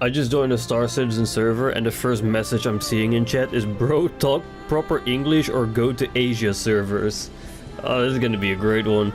I just joined a Star Citizen server and the first message I'm seeing in chat is bro, talk proper English or go to Asia servers. Oh, this is gonna be a great one.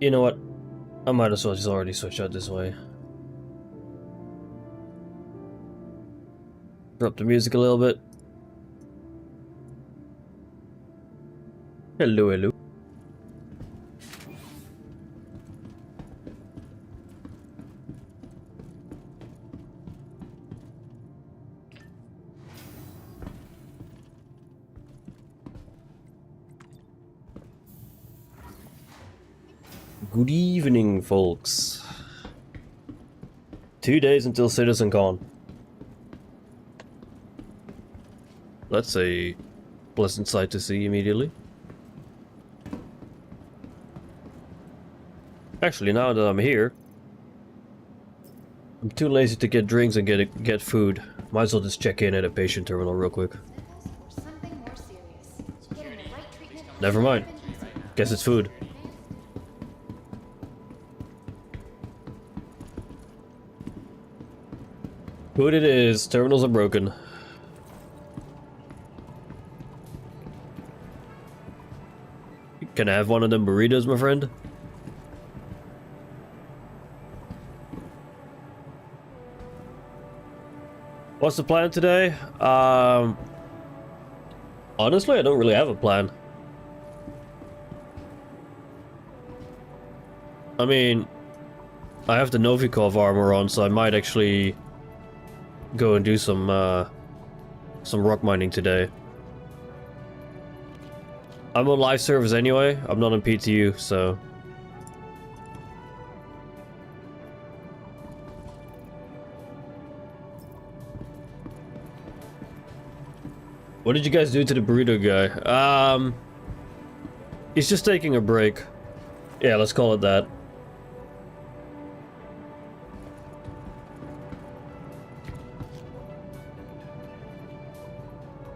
You know what? I might as well just already switch out this way. Drop the music a little bit. Hello, hello. Good evening, folks. 2 days until CitizenCon. That's a pleasant sight to see immediately. Actually, now that I'm here, I'm too lazy to get drinks and get food. Might as well just check in at a patient terminal real quick. Never mind. Guess it's food. Food it is. Terminals are broken. Can I have one of them burritos, my friend? What's the plan today? Honestly, I don't really have a plan. I mean, I have the Novikov armor on, so I might actually go and do some rock mining today. I'm on live service anyway. I'm not on PTU, so. What did you guys do to the burrito guy? He's just taking a break. Yeah, let's call it that.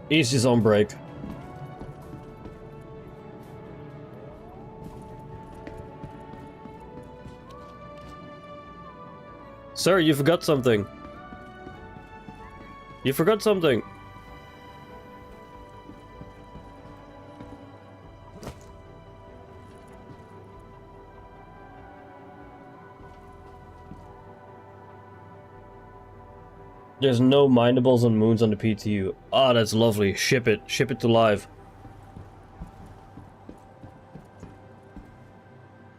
He's just on break. Sir, you forgot something. You forgot something. There's no minables on moons on the PTU. Ah, that's lovely. Ship it. Ship it to live.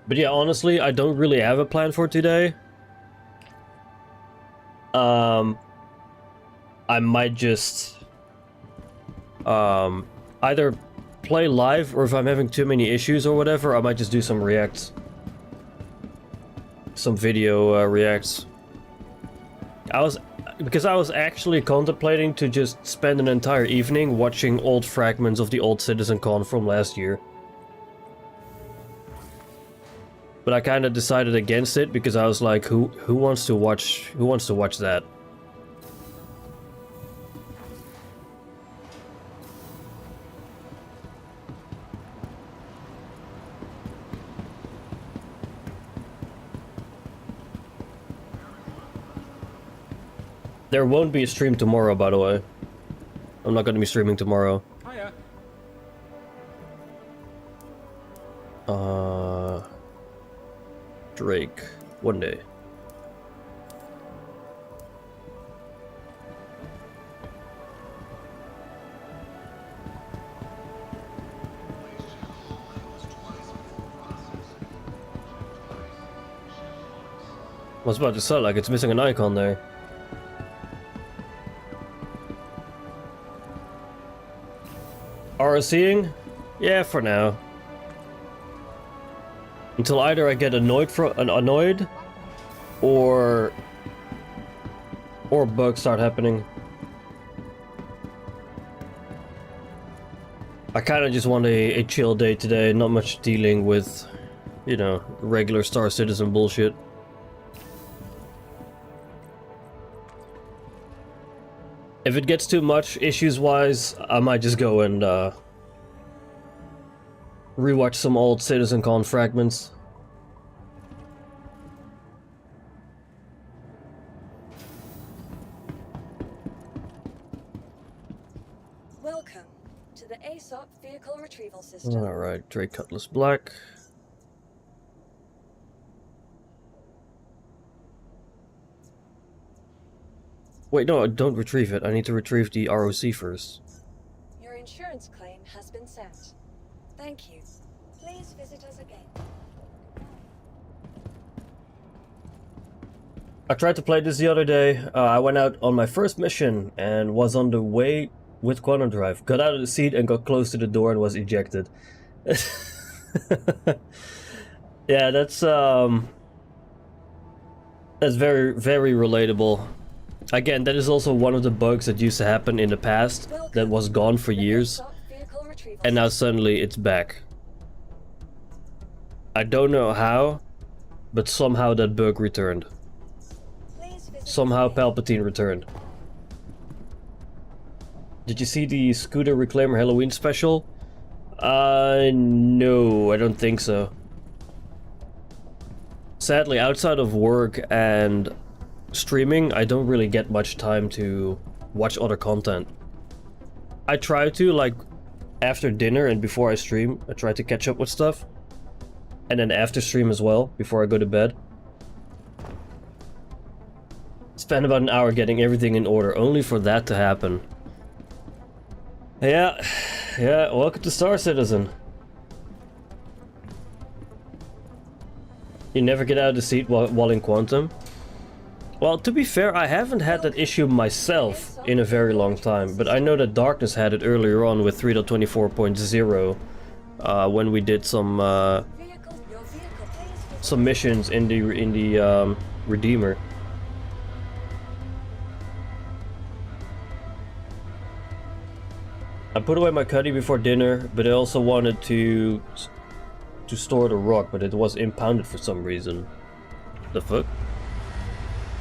But yeah, honestly, I don't really have a plan for today. I might just either play live, or if I'm having too many issues or whatever, I might just do some reacts. Some video reacts. Because I was actually contemplating to just spend an entire evening watching old fragments of the old CitizenCon from last year. But I kind of decided against it because I was like, who wants to watch that? There won't be a stream tomorrow, by the way. I'm not going to be streaming tomorrow. Hiya. Drake. One day. I was about to say, like, it's missing an icon there. RSCing? Yeah, for now. Until either I get annoyed or bugs start happening. I kind of just want a chill day today, not much dealing with, you know, regular Star Citizen bullshit. If it gets too much issues-wise, I might just go and rewatch some old CitizenCon fragments. Welcome to the ASOP vehicle retrieval system. Alright, Drake Cutlass Black. Wait, no, don't retrieve it. I need to retrieve the ROC first. Your insurance claim has been sent. Thank you. Please visit us again. I tried to play this the other day. I went out on my first mission and was on the way with Quantum Drive. Got out of the seat and got close to the door and was ejected. Yeah, that's very, very relatable. Again, that is also one of the bugs that used to happen in the past that was gone for years, and now suddenly it's back. I don't know how, but somehow that bug returned. Somehow Palpatine returned. Did you see the Scooter Reclaimer Halloween special? No, I don't think so. Sadly, outside of work and streaming, I don't really get much time to watch other content. I try to, like, after dinner and before I stream, I try to catch up with stuff. And then after stream as well, before I go to bed. Spend about an hour getting everything in order, only for that to happen. Yeah, welcome to Star Citizen. You never get out of the seat while in Quantum? Well, to be fair, I haven't had that issue myself in a very long time, but I know that Darkness had it earlier on with 3.24.0 when we did some missions in the Redeemer. I put away my cuddy before dinner, but I also wanted to store the rock, but it was impounded for some reason. The fuck?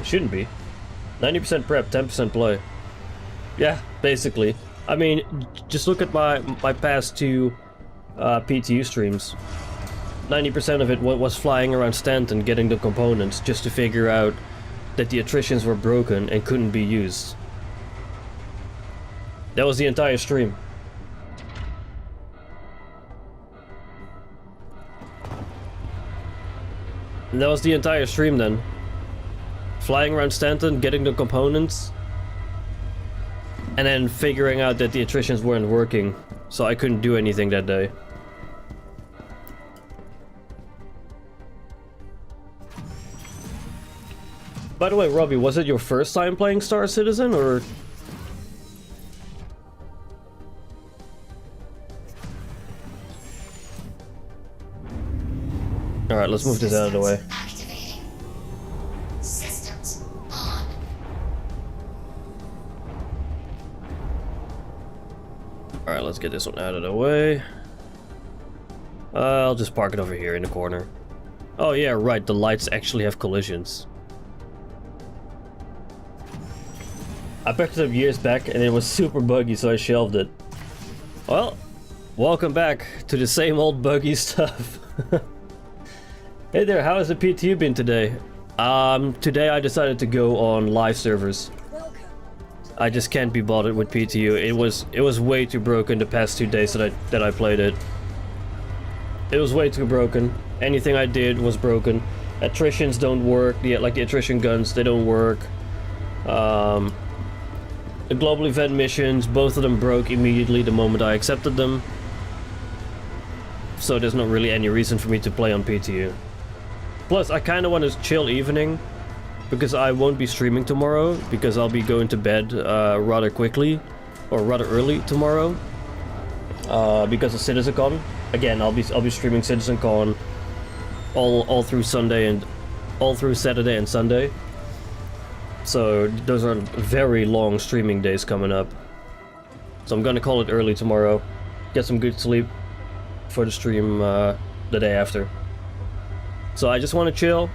It shouldn't be. 90% prep, 10% play. Yeah, basically. I mean, just look at my past two PTU streams. 90% of it was flying around Stanton getting the components just to figure out that the attritions were broken and couldn't be used. That was the entire stream. And that was the entire stream then. Flying around Stanton, getting the components, and then figuring out that the attritions weren't working, so I couldn't do anything that day. By the way, Robbie, was it your first time playing Star Citizen, or...? Alright, let's move this out of the way. Systems on. Alright, let's get this one out of the way. I'll just park it over here in the corner. Oh yeah, right, the lights actually have collisions. I picked it up years back and it was super buggy, so I shelved it. Well, welcome back to the same old buggy stuff. Hey there, how has the PTU been today? Today I decided to go on live servers. I just can't be bothered with PTU. It was way too broken the past 2 days that I played it. It was way too broken. Anything I did was broken. Attritions don't work. Like the attrition guns, they don't work. The global event missions, both of them broke immediately the moment I accepted them. So there's not really any reason for me to play on PTU. Plus, I kind of want to chill evening, because I won't be streaming tomorrow, because I'll be going to bed rather quickly, or rather early tomorrow, because of CitizenCon. Again, I'll be streaming CitizenCon all through Sunday and all through Saturday and Sunday. So those are very long streaming days coming up. So I'm gonna call it early tomorrow, get some good sleep for the stream the day after. So I just want to chill,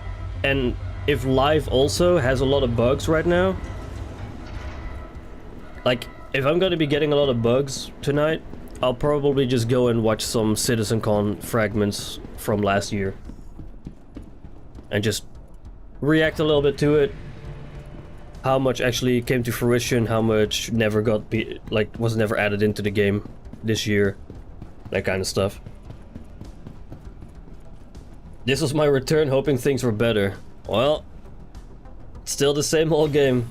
and if live also has a lot of bugs right now, like if I'm gonna be getting a lot of bugs tonight, I'll probably just go and watch some CitizenCon fragments from last year and just react a little bit to it. How much actually came to fruition, how much never was never added into the game this year, that kind of stuff. This was my return, hoping things were better. Well, still the same old game.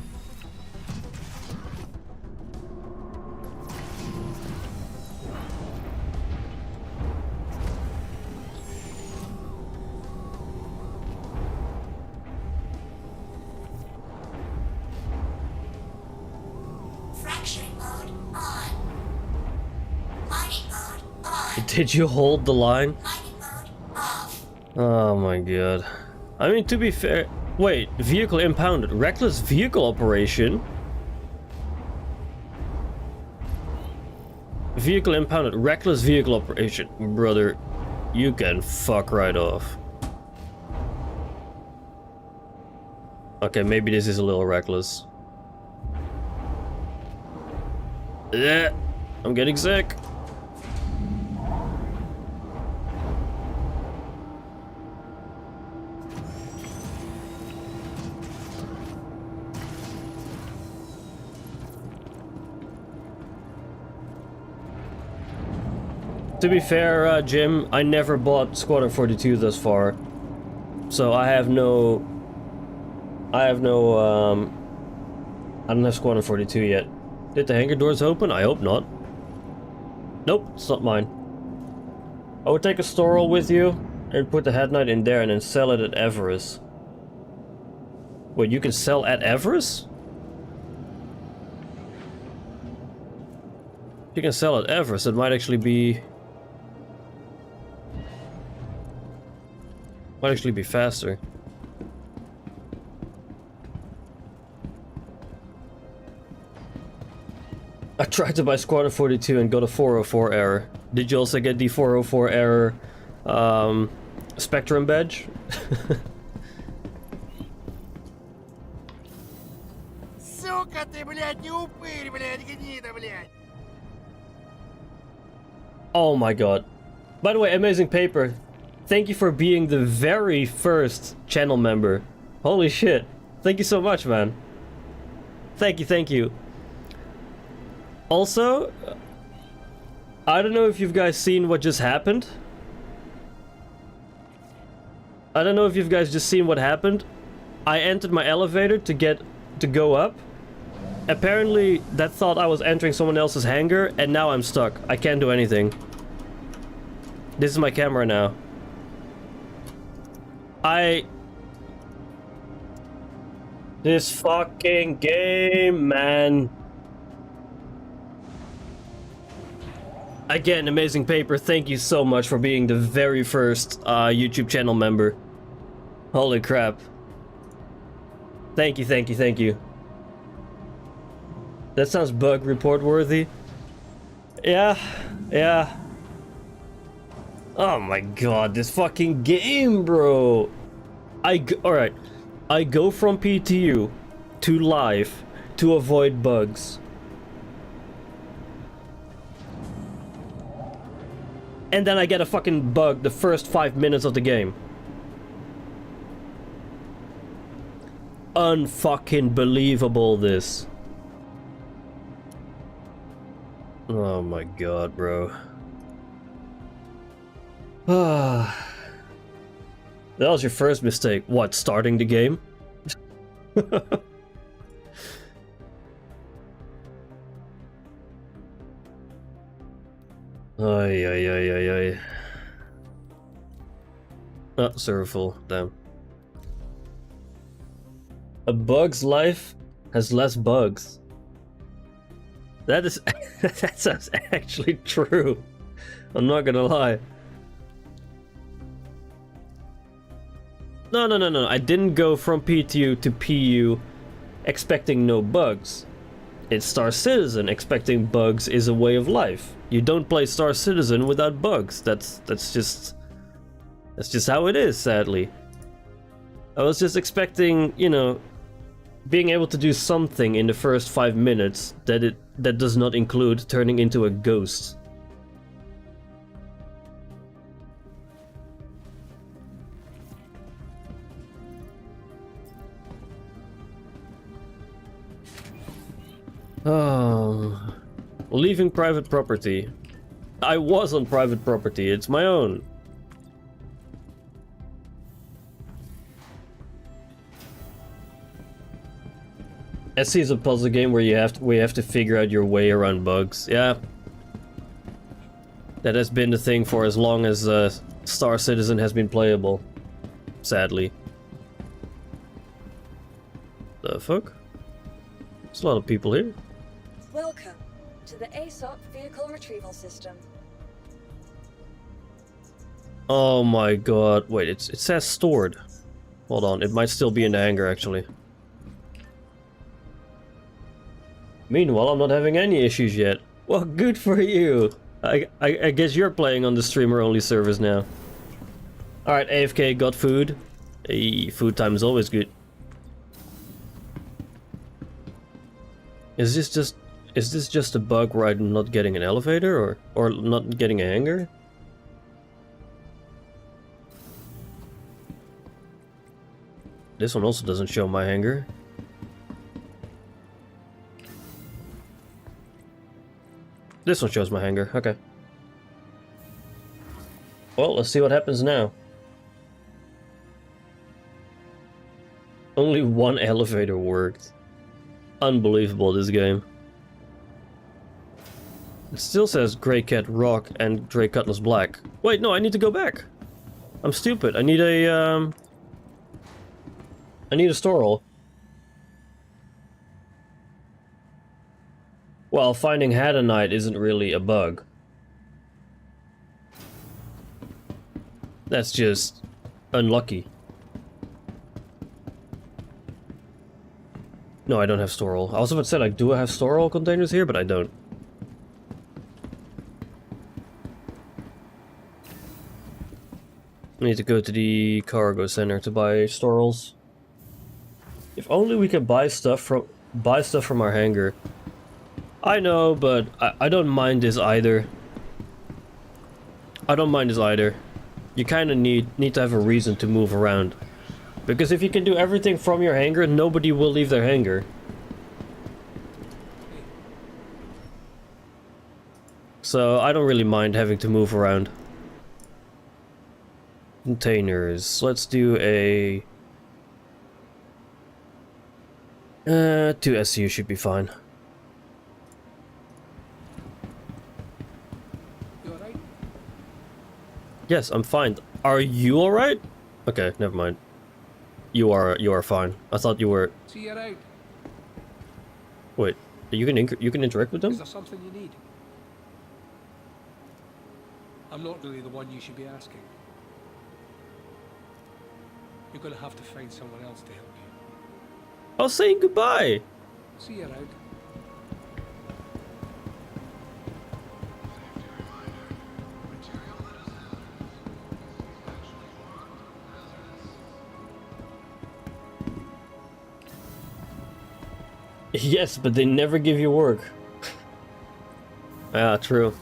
Fracturing mode on. Mining mode on. Did you hold the line? Mining mode off. Oh my god. I mean, to be fair... Wait, vehicle impounded. Reckless vehicle operation? Vehicle impounded. Reckless vehicle operation. Brother, you can fuck right off. Okay, maybe this is a little reckless. I'm getting sick. To be fair, Jim, I never bought Squadron 42 thus far. So I don't have Squadron 42 yet. Did the hangar doors open? I hope not. Nope, it's not mine. I would take a Storl with you and put the Head Knight in there and then sell it at Everest. Wait, you can sell at Everest? You can sell at Everest, it might actually be... Might actually be faster. I tried to buy Squadron 42 and got a 404 error. Did you also get the 404 error Spectrum badge? Сука ты, блядь, не упырь, блядь, гнида, блядь. Oh my god. By the way, Amazing Paper, thank you for being the very first channel member. Holy shit. Thank you so much, man. Thank you, thank you. Also, I don't know if you've guys seen what just happened. I don't know if you've guys just seen what happened. I entered my elevator to go up. Apparently, that thought I was entering someone else's hangar, and now I'm stuck. I can't do anything. This is my camera now. This fucking game, man. Again, Amazing Paper, thank you so much for being the very first YouTube channel member. Holy crap. Thank you, thank you, thank you. That sounds bug report worthy. Yeah, yeah. Oh my god, this fucking game, bro. Alright. I go from PTU to live to avoid bugs. And then I get a fucking bug the first 5 minutes of the game. Unfucking believable, this. Oh my god, bro. That was your first mistake. What, starting the game? Ay, ay, ay, ay, ay. Oh, server full. Damn. A bug's life has less bugs. That is... that sounds actually true. I'm not gonna lie. No. I didn't go from PTU to PU expecting no bugs. It's Star Citizen. Expecting bugs is a way of life. You don't play Star Citizen without bugs. That's just how it is, sadly. I was just expecting, you know, being able to do something in the first 5 minutes that does not include turning into a ghost. Oh, leaving private property. I was on private property. It's my own. SC is a puzzle game where you have to figure out your way around bugs. Yeah, that has been the thing for as long as Star Citizen has been playable. Sadly. The fuck? There's a lot of people here. Welcome to the ASOP Vehicle Retrieval System. Oh my god, wait, it says stored. Hold on, it might still be in the hangar actually. Meanwhile, I'm not having any issues yet. Well, good for you. I guess you're playing on the streamer-only servers now. Alright, AFK got food. Hey, food time is always good. Is this just a bug where I'm not getting an elevator or not getting a hangar? This one also doesn't show my hangar. This one shows my hangar, okay. Well, let's see what happens now. Only one elevator worked. Unbelievable, this game. It still says Grey Cat Rock and Grey Cutlass Black. Wait, no, I need to go back. I'm stupid. I need a Storol. Well, finding Hadanite isn't really a bug. That's just unlucky. No, I don't have Storol. I was about to say, like, do I have Storol containers here? But I don't. I need to go to the cargo center to buy Storols. If only we could buy stuff from our hangar. I know, but I don't mind this either. I don't mind this either. You kind of need to have a reason to move around. Because if you can do everything from your hangar, nobody will leave their hangar. So I don't really mind having to move around. Containers. Let's do a... 2 SU should be fine. You alright? Yes, I'm fine. Are you alright? Okay, never mind. You are fine. I thought you were... See you out. Wait, you can interact with them? Is there something you need? I'm not really the one you should be asking. You're gonna have to find someone else to help you. I was saying goodbye! See you around. Yes, but they never give you work. Ah, true.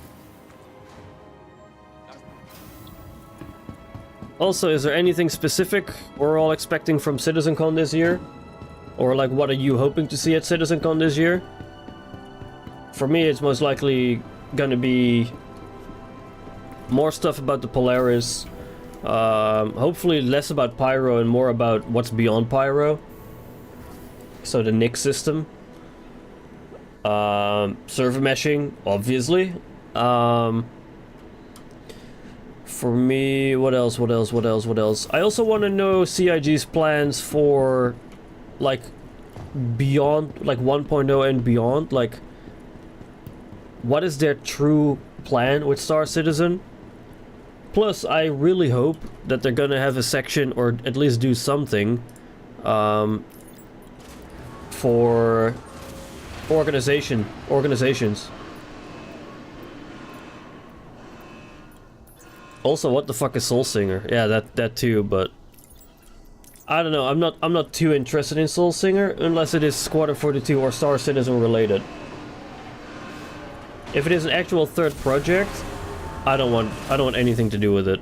Also, is there anything specific we're all expecting from CitizenCon this year? Or like, what are you hoping to see at CitizenCon this year? For me, it's most likely gonna be more stuff about the Polaris. Hopefully less about Pyro and more about what's beyond Pyro. So the NIC system. Server meshing, obviously. For me, what else? I also want to know CIG's plans for, like, beyond, like 1.0 and beyond. Like, what is their true plan with Star Citizen? Plus, I really hope that they're gonna have a section, or at least do something, for organizations. Also, what the fuck is Soul Singer? Yeah, that too, but I don't know. I'm not too interested in Soul Singer unless it is Squadron 42 or Star Citizen related. If it is an actual third project, I don't want anything to do with it.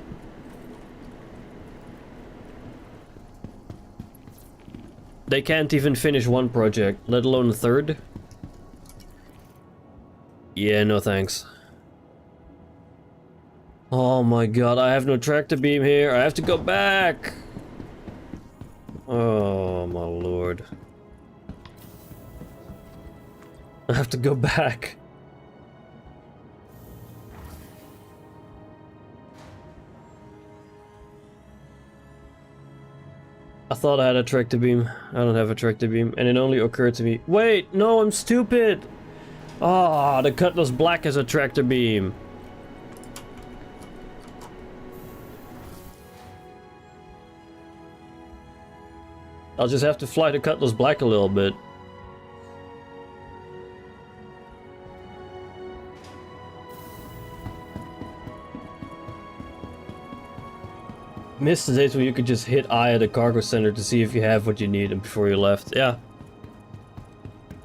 They can't even finish one project, let alone a third. Yeah, no thanks. Oh my god, I have no tractor beam here. I have to go back. Oh my lord. I have to go back. I thought I had a tractor beam. I don't have a tractor beam, and it only occurred to me. Wait, no, I'm stupid. Ah, the Cutlass Black has a tractor beam. I'll just have to fly the Cutlass Black a little bit. Missed the days where you could just hit I at the cargo center to see if you have what you need before you left. Yeah.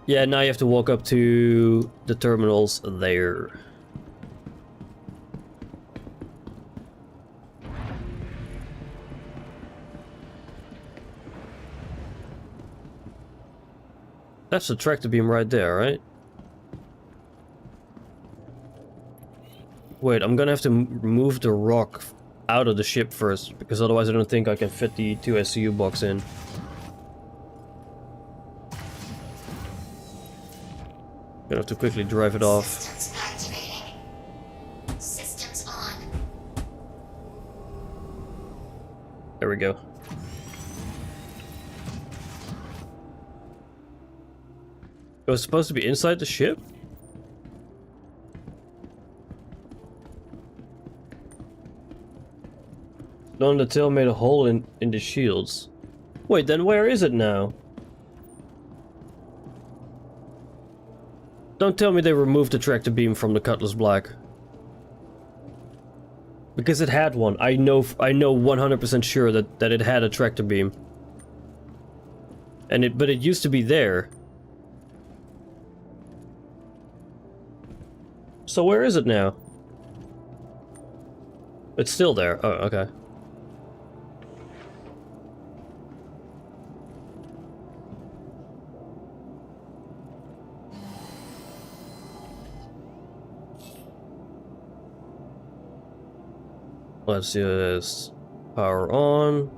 Yeah, now you have to walk up to the terminals there. That's the tractor beam right there, right? Wait, I'm gonna have to move the rock out of the ship first, because otherwise I don't think I can fit the 2 SCU box in. Gonna have to quickly drive it off. Systems activating. Systems on. There we go. It was supposed to be inside the ship? On the tail made a hole in the shields. Wait, then where is it now? Don't tell me they removed the tractor beam from the Cutlass Black. Because it had one. I know 100% sure that it had a tractor beam. But it used to be there. So where is it now? It's still there. Oh, okay. Let's do this. Power on.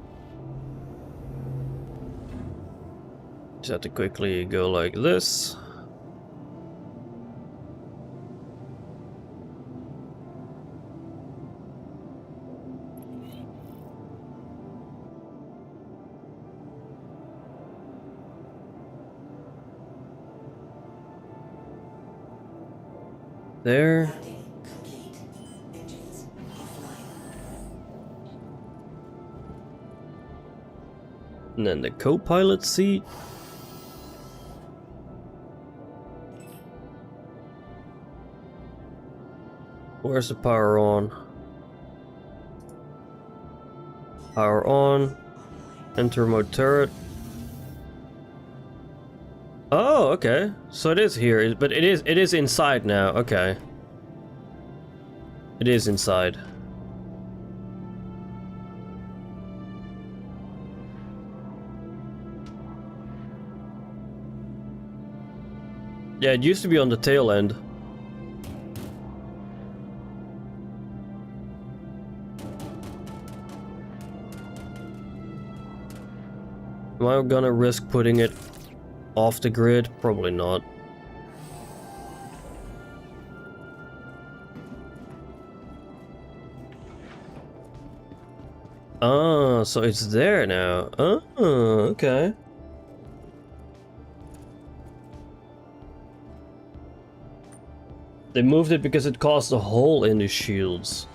Just have to quickly go like this. There. And then the co-pilot seat. Where's the power on? Power on. Enter mode turret. Oh, okay. So it is here, but it is inside now. Okay. It is inside. Yeah, it used to be on the tail end. Am I gonna risk putting it off the grid? Probably not. Ah, so it's there now. Oh, okay. They moved it because it caused a hole in the shields.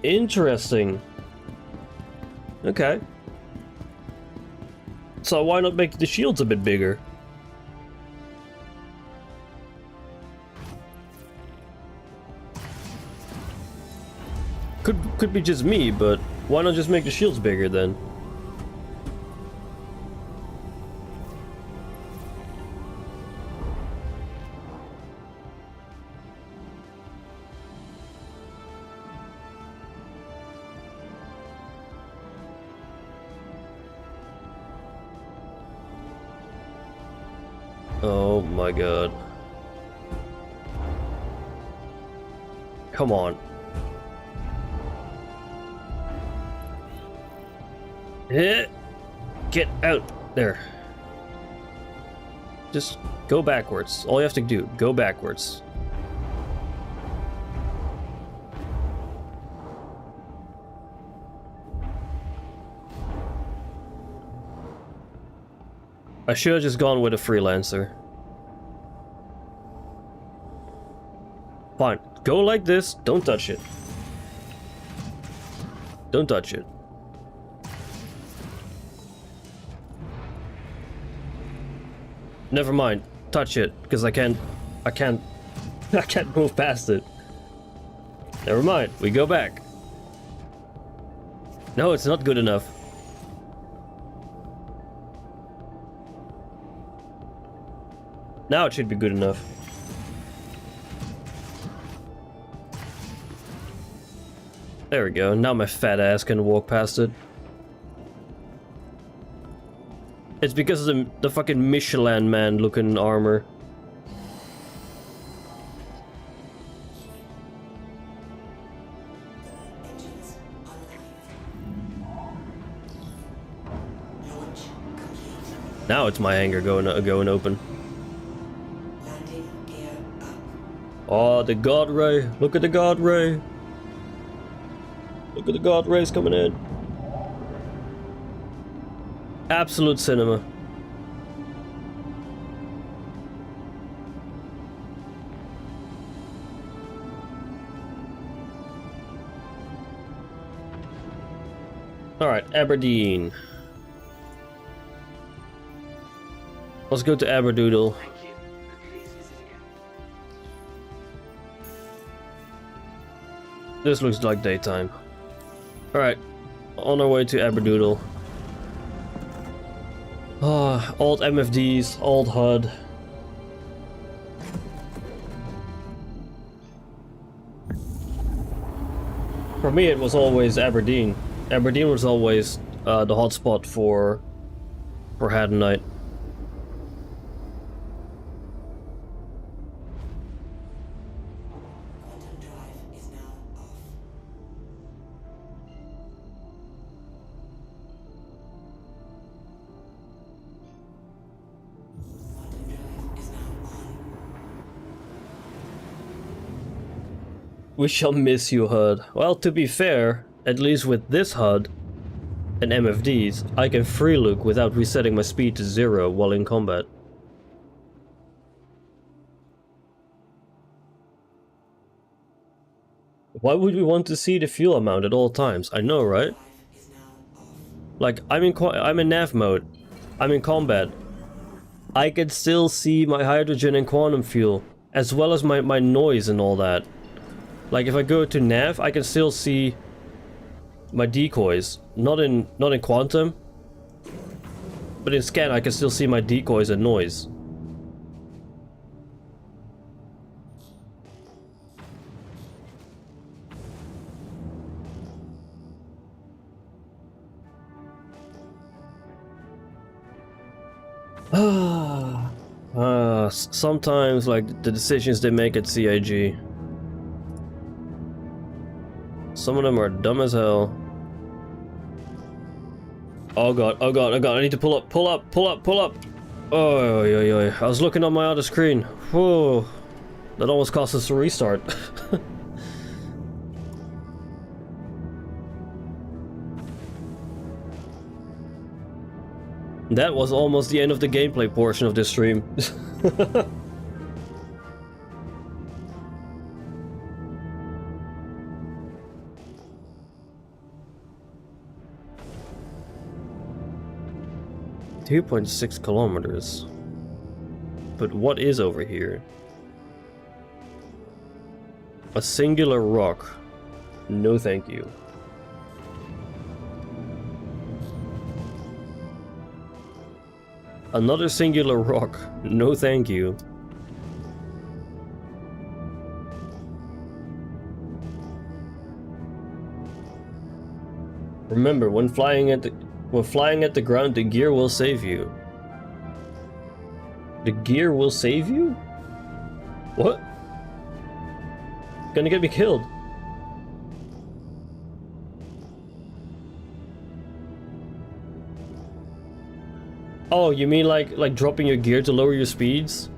Interesting. Okay. So why not make the shields a bit bigger? Could be just me, but why not just make the shields bigger then? Oh my god. Come on. Get out there. Just go backwards. All you have to do, go backwards. I should have just gone with a freelancer. Fine. Go like this. Don't touch it. Don't touch it. Never mind. Touch it, because I can't move past it. Never mind. We go back. No, it's not good enough. Now it should be good enough. There we go. Now my fat ass can walk past it. It's because of the fucking Michelin man looking armor. Now it's my hangar going open. Landing gear up. Oh, the God Ray. Look at the God Ray. Look at the God Rays coming in. Absolute cinema. Alright, Aberdeen. Let's go to Aberdoodle. Thank you. Please visit again. This looks like daytime. Alright, on our way to Aberdoodle. Ah, old MFDs, old HUD. For me it was always Aberdeen. Aberdeen was always the hotspot for Haddonite. Quantum drive is now off. Quantum drive is now on. We shall miss you, HUD. Well, to be fair, at least with this HUD and MFDs, I can free look without resetting my speed to 0 while in combat. Why would we want to see the fuel amount at all times? I know, right? Is now off. Like, I'm in nav mode. I'm in combat. I can still see my hydrogen and quantum fuel, as well as my noise and all that. Like, if I go to nav, I can still see my decoys. Not in quantum, but in scan I can still see my decoys and noise. Sometimes, like, the decisions they make at CIG, some of them are dumb as hell. Oh god, oh god, oh god, I need to pull up, pull up, pull up, pull up. Oh, I was looking on my other screen. Whoa, that almost cost us a restart. That was almost the end of the gameplay portion of this stream. .6 kilometers. But what is over here? A singular rock. No thank you. Another singular rock. No thank you. Remember, when flying at the ground, the gear will save you. The gear will save you? What? Gonna get me killed. Oh, you mean like dropping your gear to lower your speeds?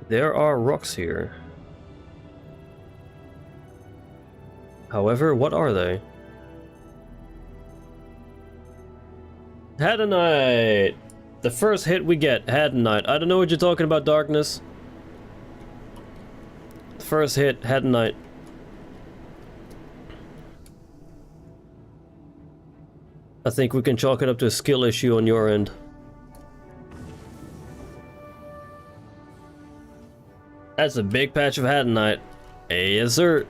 There are rocks here. However, what are they? Haddonite! The first hit we get, Haddonite. I don't know what you're talking about, Darkness. First hit, Haddonite. I think we can chalk it up to a skill issue on your end. That's a big patch of Haddonite. Hey, yes sir.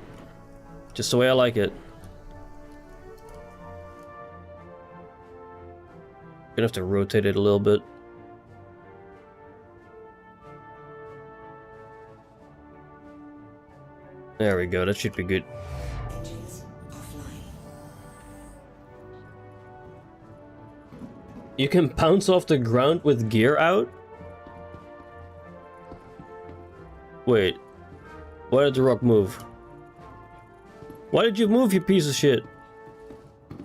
Just the way I like it. Gonna have to rotate it a little bit. There we go, that should be good. Engines offline. You can bounce off the ground with gear out? Wait. Why did the rock move? Why did you move, you piece of shit?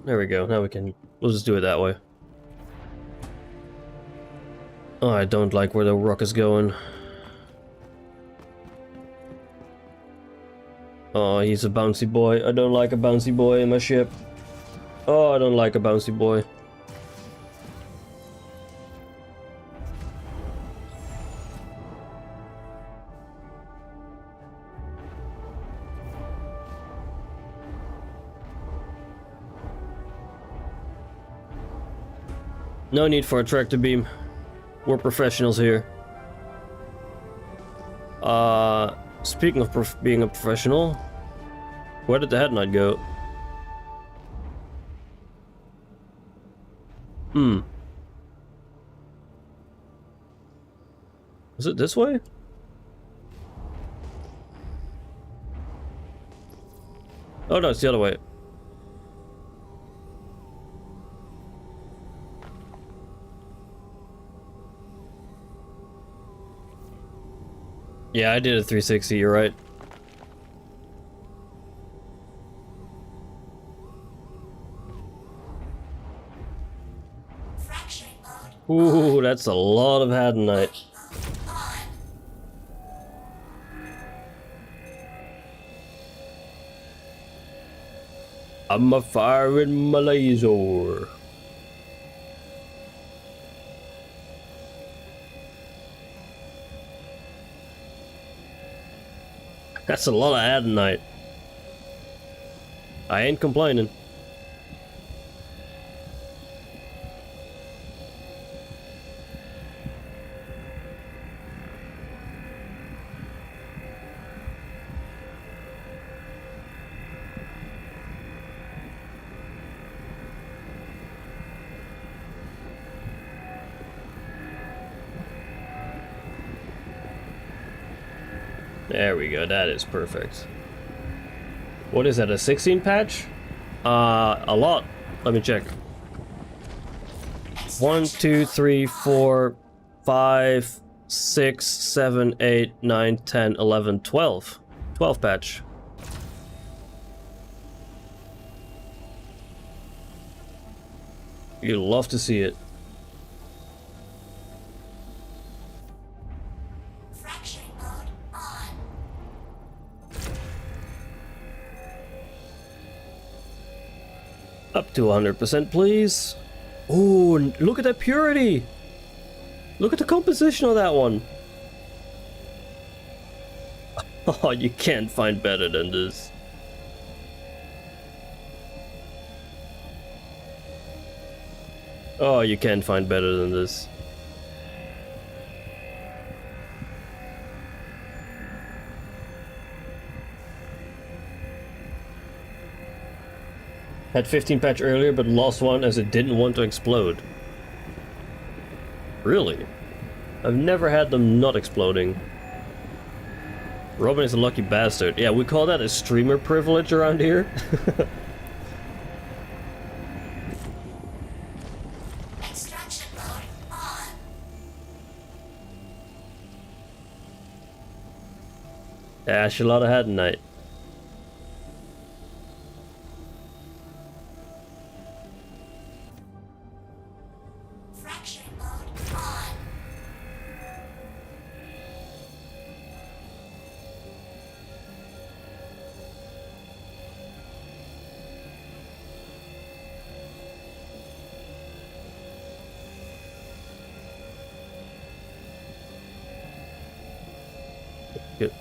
There we go. Now we can... We'll just do it that way. Oh, I don't like where the rock is going. Oh, he's a bouncy boy. I don't like a bouncy boy in my ship. Oh, I don't like a bouncy boy. No need for a tractor beam. We're professionals here. Speaking of being a professional, where did the head knight go? Is it this way? Oh no, it's the other way. Yeah, I did a 360, you're right. Ooh, that's a lot of Hadanite. I'm a firing my laser. That's a lot of Hadanite. I ain't complaining. There we go, that is perfect. What is that, a 16 patch? A lot. Let me check. 1, 2, 3, 4, 5, 6, 7, 8, 9, 10, 11, 12. 12 patch. You'd love to see it. Up to 100%, please. Ooh, look at that purity. Look at the composition of that one. Oh, you can't find better than this. Oh, you can't find better than this. Had 15 patch earlier, but lost one as it didn't want to explode. Really? I've never had them not exploding. Robin is a lucky bastard. Yeah, we call that a streamer privilege around here. Extraction mode on. Dash a lot of Hadanite. Fracturing mode on. Good.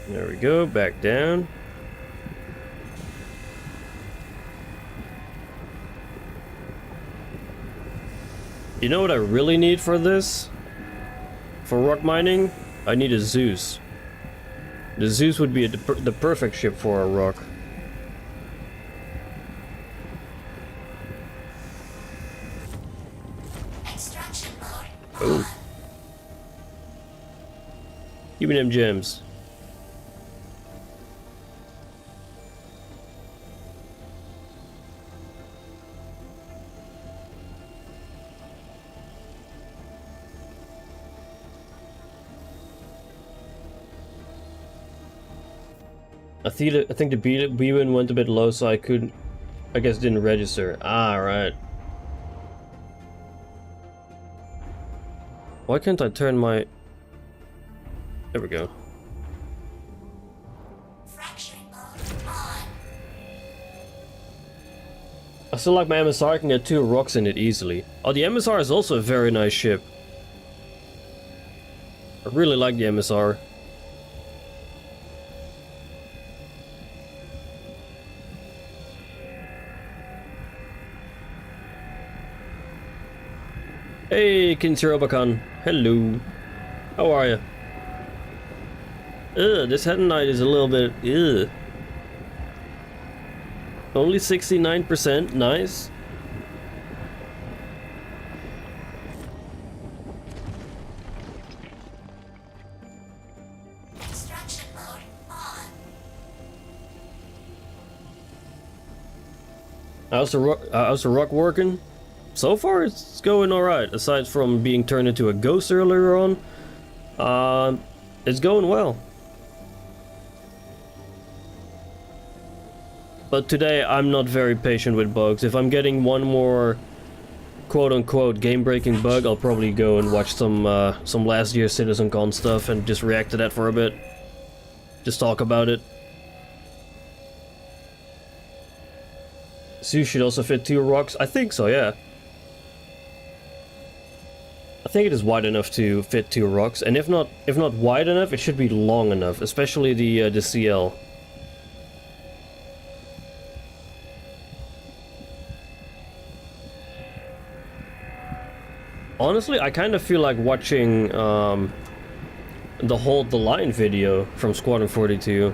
There we go, back down. You know what I really need for this? For rock mining? I need a Zeus. The Zeus would be the perfect ship for a rock. Extraction mode. Oh. Give me them gems. I think the B-win went a bit low, so I guess didn't register. Ah, right. Why can't I turn my... There we go. Fracturing mode on. I still like my MSR, I can get 2 rocks in it easily. Oh, the MSR is also a very nice ship. I really like the MSR. Hey, Kinsirobakan. Hello. How are you? This head night is a little bit... Ugh. Only 69%. Nice. Extraction mode on. How's the rock working? So far, it's going alright. Aside from being turned into a ghost earlier on, it's going well. But today, I'm not very patient with bugs. If I'm getting one more quote-unquote game-breaking bug, I'll probably go and watch some last year's CitizenCon stuff and just react to that for a bit. Just talk about it. So you should also fit 2 rocks? I think so, yeah. I think it is wide enough to fit 2 rocks, and if not wide enough, it should be long enough, especially the CL. Honestly, I kind of feel like watching the Hold the Line video from Squadron 42.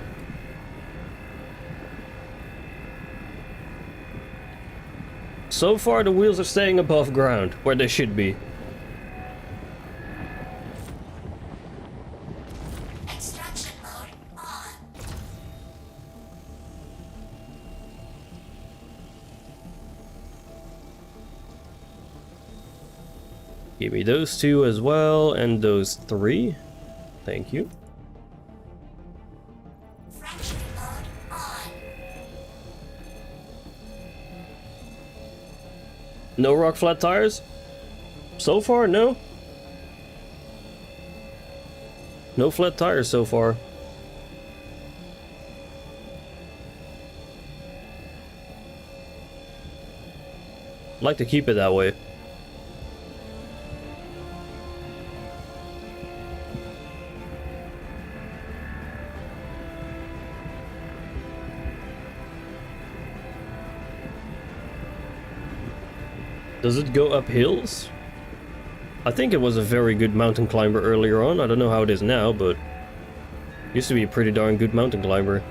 So far, the wheels are staying above ground, where they should be. Extraction mode on. Give me those 2 as well, and those 3. Thank you. Fracturing mode on. No rock flat tires? So far, no. No flat tires so far. Like to keep it that way. Does it go up hills? I think it was a very good mountain climber earlier on. I don't know how it is now, but used to be a pretty darn good mountain climber.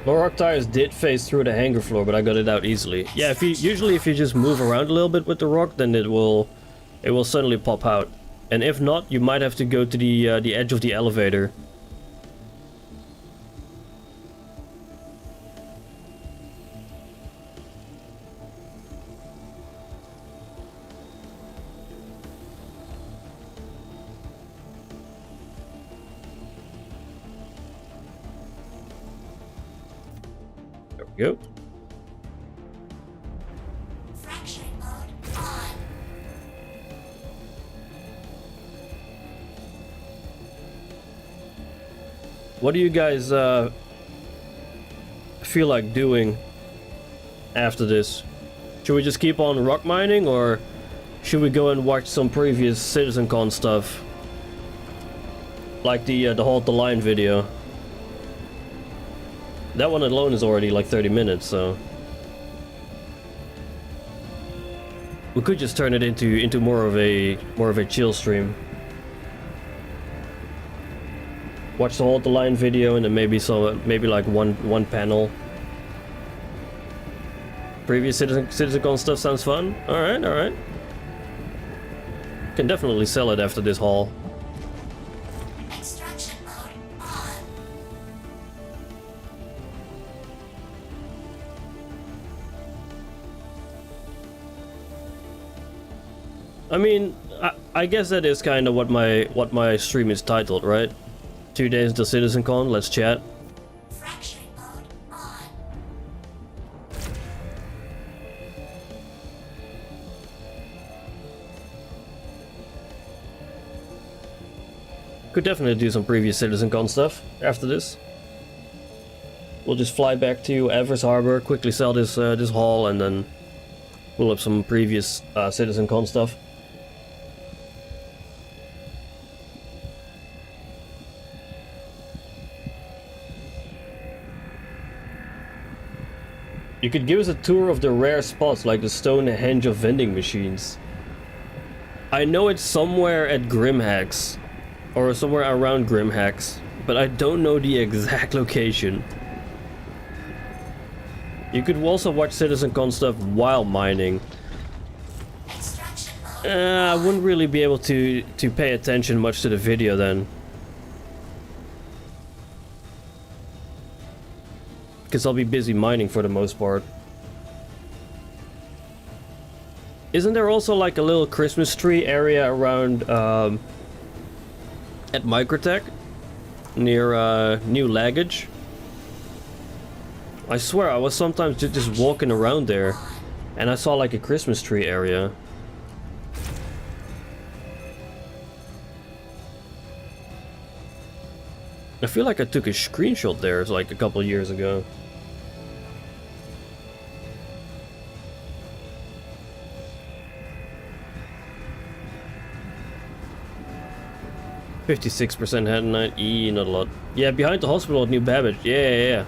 Low rock tires did phase through the hangar floor, but I got it out easily. Yeah, if you just move around a little bit with the rock, then it will suddenly pop out. And if not, you might have to go to the edge of the elevator. There we go. Fracturing mode on. What do you guys feel like doing after this? Should we just keep on rock mining, or should we go and watch some previous CitizenCon stuff? Like the Hold the Line video. That one alone is already like 30 minutes, so we could just turn it into more of a chill stream. Watch the Hold the Line video and then maybe like one panel. Previous CitizenCon stuff sounds fun. Alright, alright. Can definitely sell it after this haul. Extraction mode on. I mean, I guess that is kind of what my stream is titled, right? 2 days until CitizenCon, let's chat. Fracturing mode on. Could definitely do some previous CitizenCon stuff after this. We'll just fly back to Everest Harbor, quickly sell this this haul, and then pull up some previous CitizenCon stuff. You could give us a tour of the rare spots like the Stonehenge of vending machines. I know it's somewhere at Grimhacks, or somewhere around Grimhacks, but I don't know the exact location. You could also watch CitizenCon stuff while mining. Extraction mode. I wouldn't really be able to pay attention much to the video then. Because I'll be busy mining for the most part. Isn't there also like a little Christmas tree area around at Microtech near New Laggage? I swear I was sometimes just walking around there and I saw like a Christmas tree area. I feel like I took a screenshot there like a couple years ago. "56% head night, not a lot." Yeah, behind the hospital at New Babbage. Yeah.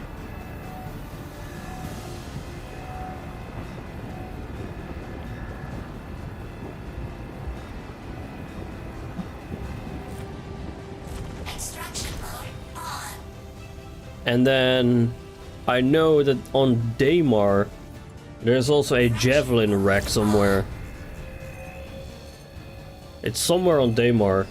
Extraction mode on. And then I know that on Daymar there's also a javelin rack somewhere. It's somewhere on Daymar.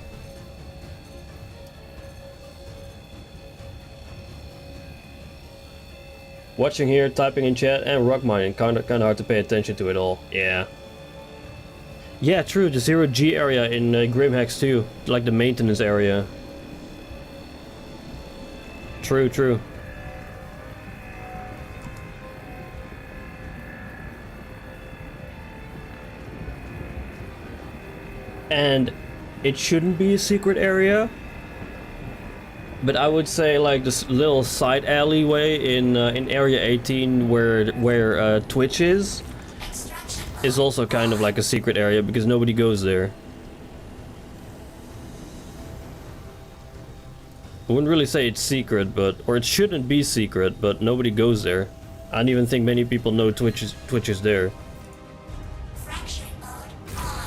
Watching here, typing in chat, and rock mining. Kinda hard to pay attention to it all. Yeah. Yeah, true. The 0G area in Grimhacks too, like the maintenance area. True. And it shouldn't be a secret area, but I would say like this little side alleyway in area 18 where Twitch is also kind of like a secret area because nobody goes there. I wouldn't really say it's secret, or it shouldn't be secret, but nobody goes there. I don't even think many people know Twitch is there. Fracturing mode on.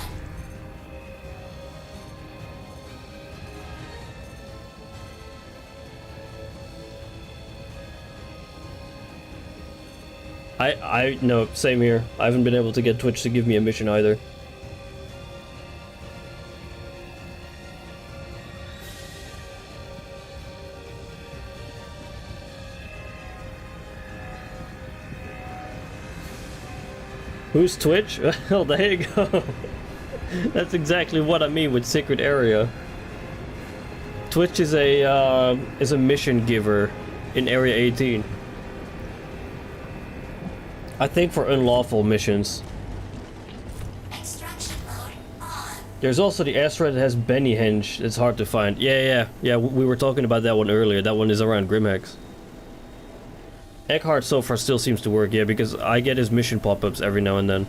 I no, same here. I haven't been able to get Twitch to give me a mission either. Who's Twitch? Well, there you go. That's exactly what I mean with secret area. Twitch is a mission giver in area 18. I think for unlawful missions. Extraction mode on. There's also the asteroid that has Bennyhenge. It's hard to find. Yeah. We were talking about that one earlier. That one is around Grimhex. Eckhart so far still seems to work, yeah, because I get his mission pop-ups every now and then.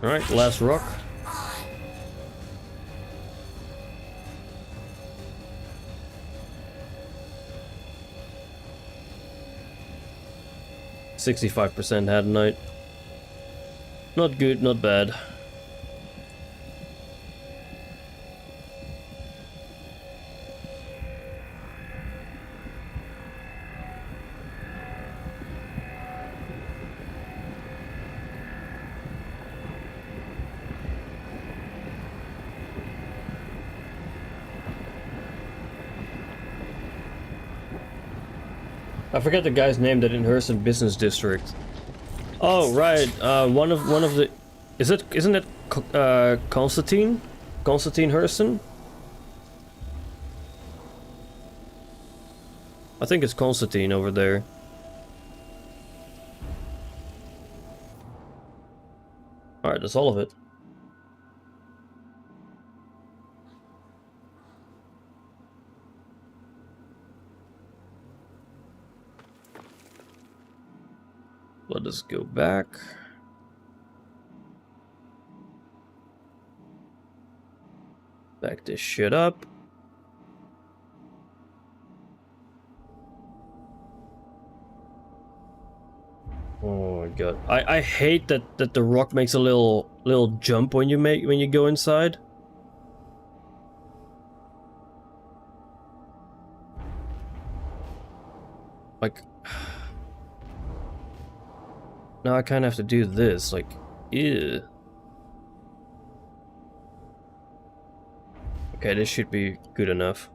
Alright, last rock. On. 65% had a night. Not good, not bad. I forget the guy's name that in Hurston Business District. Oh right, one of the, isn't it Constantine? Constantine Hurston? I think it's Constantine over there. Alright, that's all of it. Let us go back. Back this shit up. Oh my god. I hate that the rock makes a little jump when you go inside. Like now I kinda have to do this, like, ew. Okay, this should be good enough.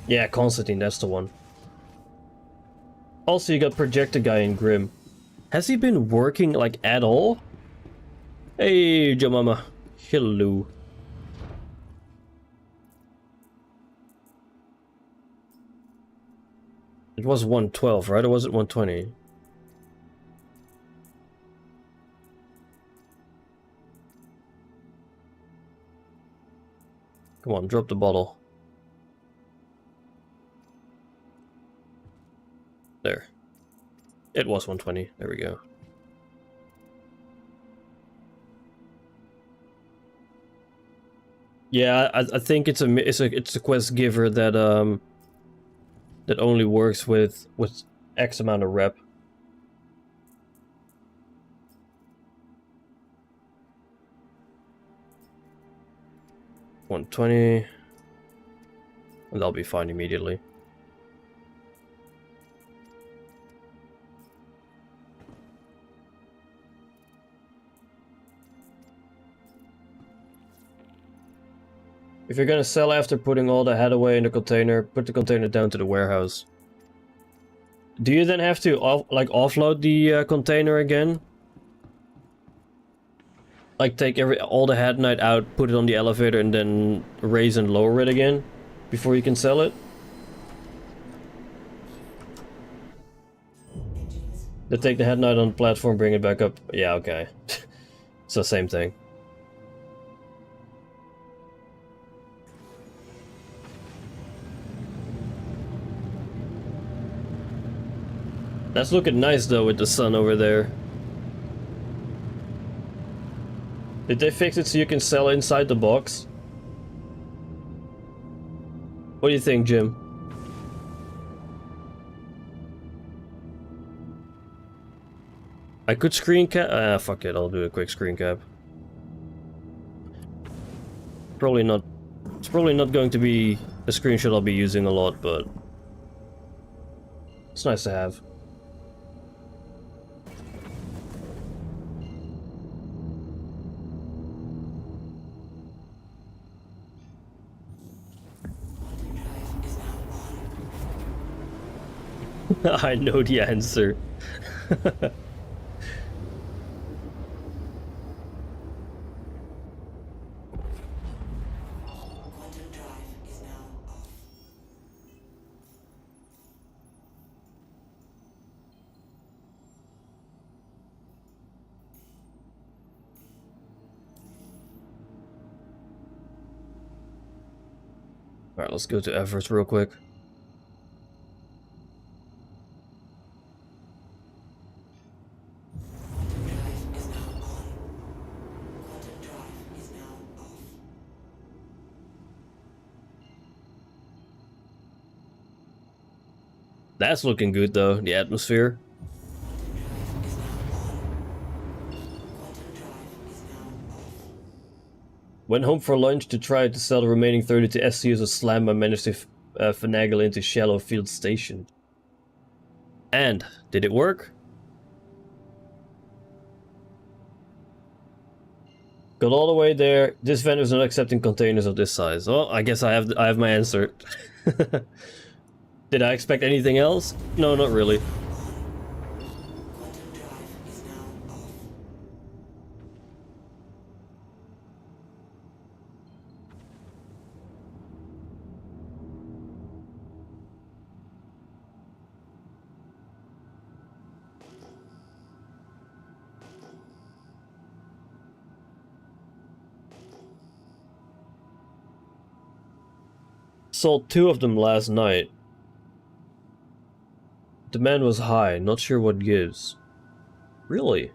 Yeah, Constantine, that's the one. Also, you got Projector Guy in Grim. Has he been working, like, at all? Hey, Jamama. Hello. It was 112, right? Or was it 120? Come on, drop the bottle. There. It was 120. There we go. Yeah, I think it's a quest giver that that only works with X amount of rep. $120, and I'll be fine immediately. If you're gonna sell after putting all the head away in the container, put the container down to the warehouse. Do you then have to offload the container again? Like take all the head night out, put it on the elevator, and then raise and lower it again before you can sell it? Then take the head night on the platform, bring it back up. Yeah, okay. It's the same thing. That's looking nice though with the sun over there. Did they fix it so you can sell inside the box? What do you think, Jim? I could screen cap. Ah, fuck it. I'll do a quick screen cap. Probably not. It's probably not going to be a screenshot I'll be using a lot, but it's nice to have. I know the answer. Alright, let's go to Everest real quick. That's looking good though, the atmosphere. Went home for lunch to try to sell the remaining 30 to SCUs of Slam. I managed to finagle into Shallow Field Station. And, did it work? Got all the way there. This vendor is not accepting containers of this size. Well, I guess I have my answer. Did I expect anything else? No, not really. Sold 2 of them last night. Demand was high, not sure what gives. Really?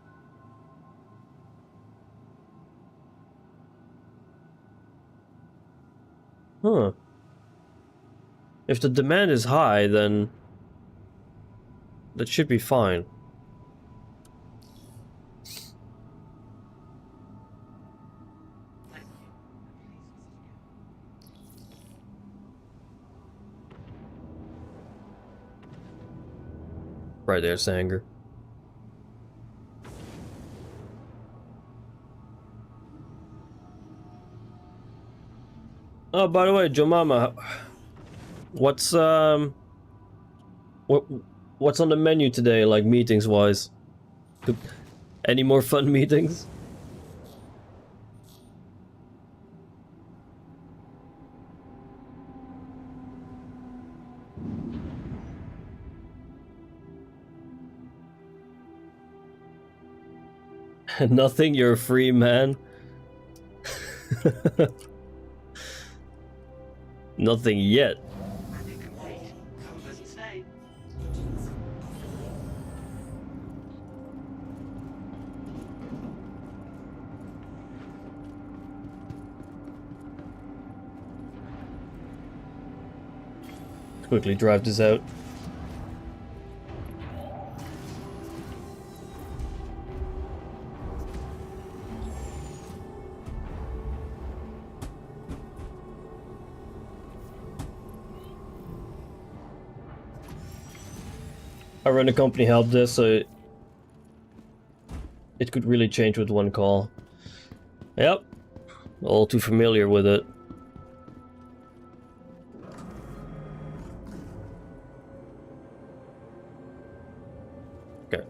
Huh. If the demand is high, then that should be fine. Right there, Sanger. Oh, by the way, Jomama, what's what's on the menu today, like meetings wise? Any more fun meetings? Nothing, you're a free man. Nothing yet. Quickly drive this out. I run a company help desk, so it could really change with one call. Yep, all too familiar with it. Okay.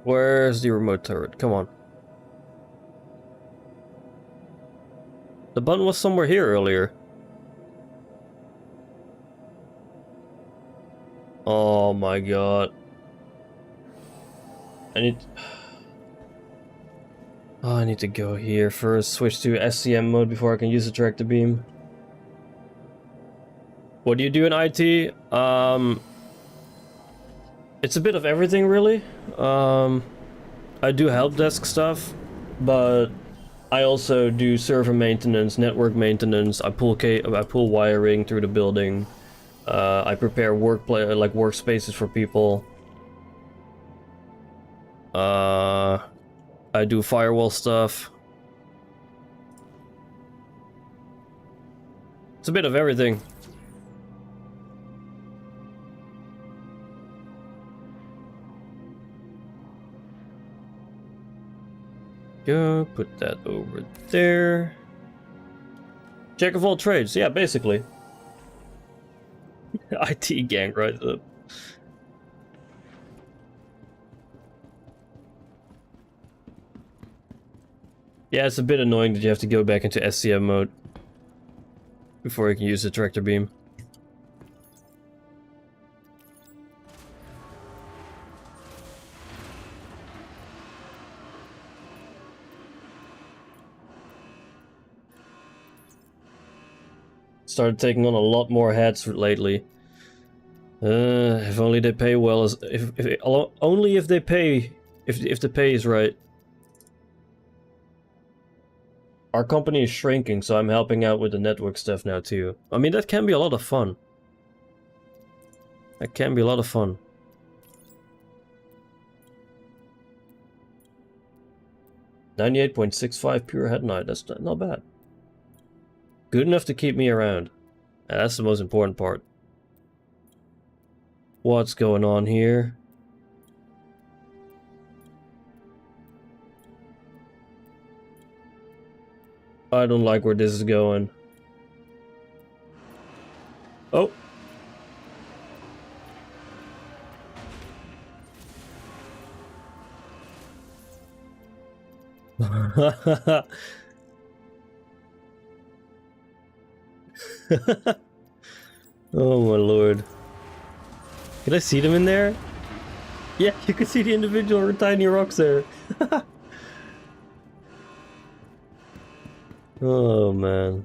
Where's the remote turret? Come on. The button was somewhere here earlier. Oh my god. I need... Oh, I need to go here first. Switch to SCM mode before I can use the tractor beam. What do you do in IT? It's a bit of everything, really. I do help desk stuff, but I also do server maintenance, network maintenance. I pull wiring through the building. I prepare workspaces for people. I do firewall stuff. It's a bit of everything. Go, put that over there. Jack of all trades, yeah, basically. IT gang right up. Yeah, it's a bit annoying that you have to go back into SCM mode before you can use the tractor beam. Started taking on a lot more hats lately. If only they pay well. Only if they pay. If the pay is right. Our company is shrinking, so I'm helping out with the network stuff now too. I mean, that can be a lot of fun. That can be a lot of fun. $98.65 pure head night. That's not bad. Good enough to keep me around. And that's the most important part. What's going on here? I don't like where this is going. Oh. Oh my lord. Can I see them in there? Yeah, you can see the individual tiny rocks there. Oh man.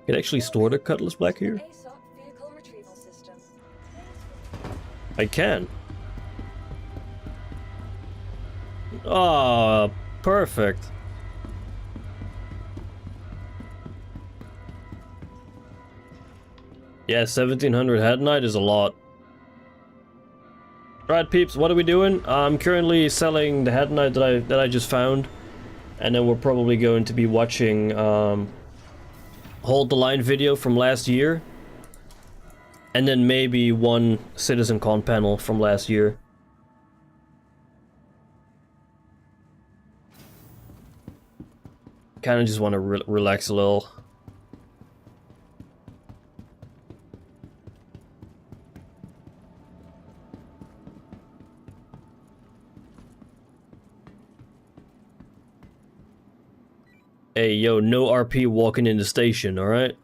Can I actually store the Cutlass Black here? ASOC vehicle retrieval system. I can. Ah, perfect. Yeah, 1700 head night is a lot. Right, peeps, what are we doing? I'm currently selling the head knight that I just found, and then we're probably going to be watching Hold the Line video from last year, and then maybe one CitizenCon panel from last year. Kind of just want to relax a little. Hey, yo, no RP walking in the station, alright?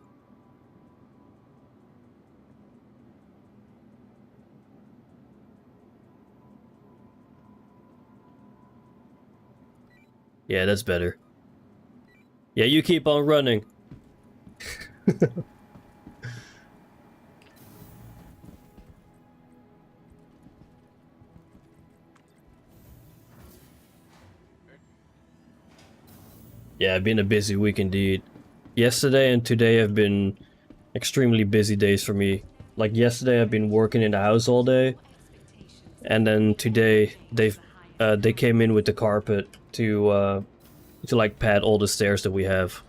Yeah, that's better. Yeah, you keep on running. Yeah, been a busy week indeed. Yesterday and today have been extremely busy days for me. Like yesterday I've been working in the house all day, and then today they came in with the carpet to like pad all the stairs that we have.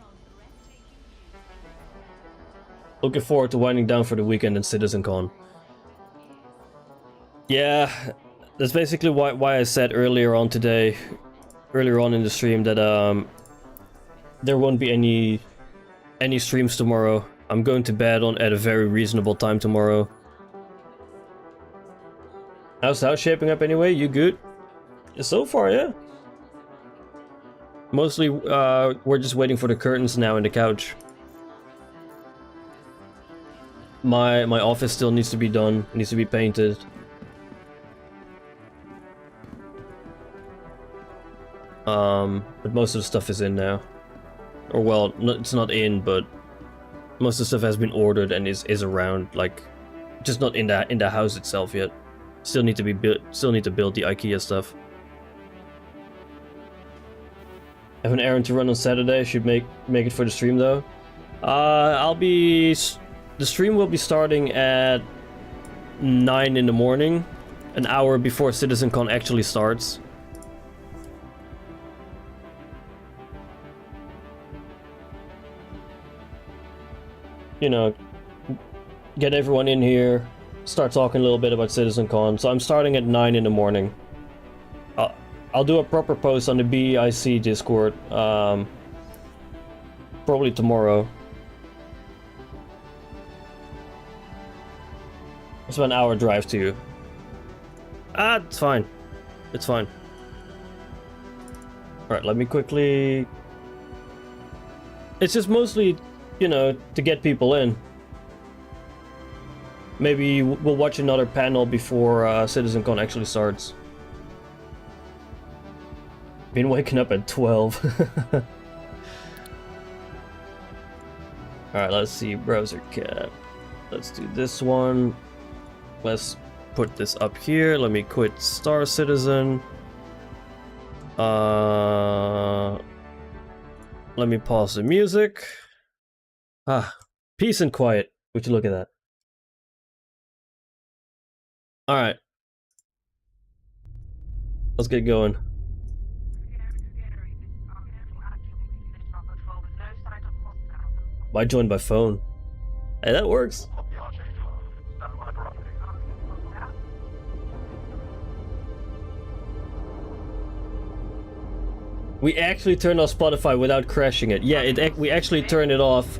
Looking forward to winding down for the weekend in CitizenCon. Yeah, that's basically why I said earlier on in the stream that there won't be any streams tomorrow. I'm going to bed at a very reasonable time tomorrow. How's the house shaping up anyway? You good? Yeah, so far, yeah. Mostly, we're just waiting for the curtains now and the couch. My office still needs to be done. Needs to be painted. But most of the stuff is in now. Or well, it's not in, but most of the stuff has been ordered and is around, like, just not in the house itself yet. Still need to be built. Still need to build the IKEA stuff. I have an errand to run on Saturday. Should make it for the stream though. The stream will be starting at 9 in the morning, an hour before CitizenCon actually starts. You know, get everyone in here, start talking a little bit about CitizenCon. So I'm starting at 9 in the morning. I'll do a proper post on the BEIC Discord, probably tomorrow. It's about an hour drive to you. It's fine. It's fine. Alright, let me quickly... It's just mostly, you know, to get people in. Maybe we'll watch another panel before CitizenCon actually starts. Been waking up at 12. Alright, let's see. Browser cap. Let's do this one. Let's put this up here. Let me quit Star Citizen. Let me pause the music. Peace and quiet. Would you look at that? Alright. Let's get going. Might join by phone. Hey, that works. We actually turned off Spotify without crashing it. Yeah, we actually turned it off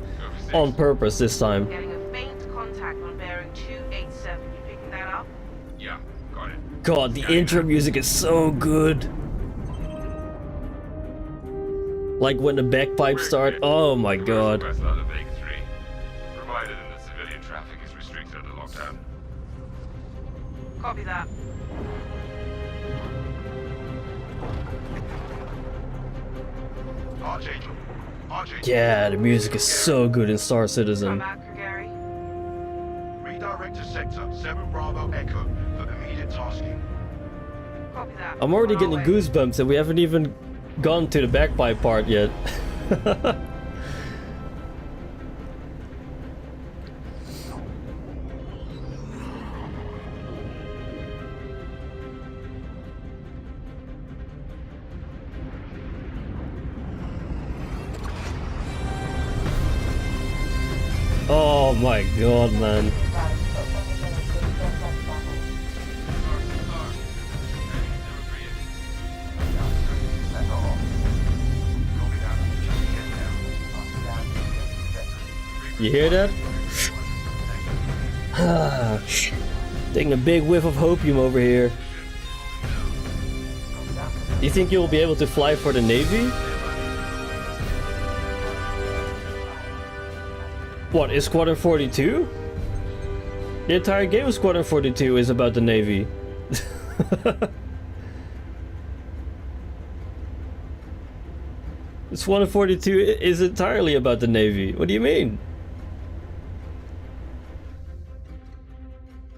on purpose this time. Getting a faint contact on bearing 287. You picking that up? Yeah, got it. God, the intro music is so good. Like when the bagpipes start. Oh my god. Request out of BEIC 3, provided that civilian traffic is restricted at the lockdown. Copy that. Archangel. Archangel. Yeah, the music is so good in Star Come Citizen. back, Gary. Redirect to sector 7 Bravo Echo for immediate tasking. Copy that. I'm already On our getting way. goosebumps and we haven't even gone to the bagpipe part yet. Oh my god, man. You hear that? Taking a big whiff of hopium over here. You think you'll be able to fly for the Navy? What, is Squadron 42? The entire game of Squadron 42 is about the Navy. Squadron 42 is entirely about the Navy. What do you mean?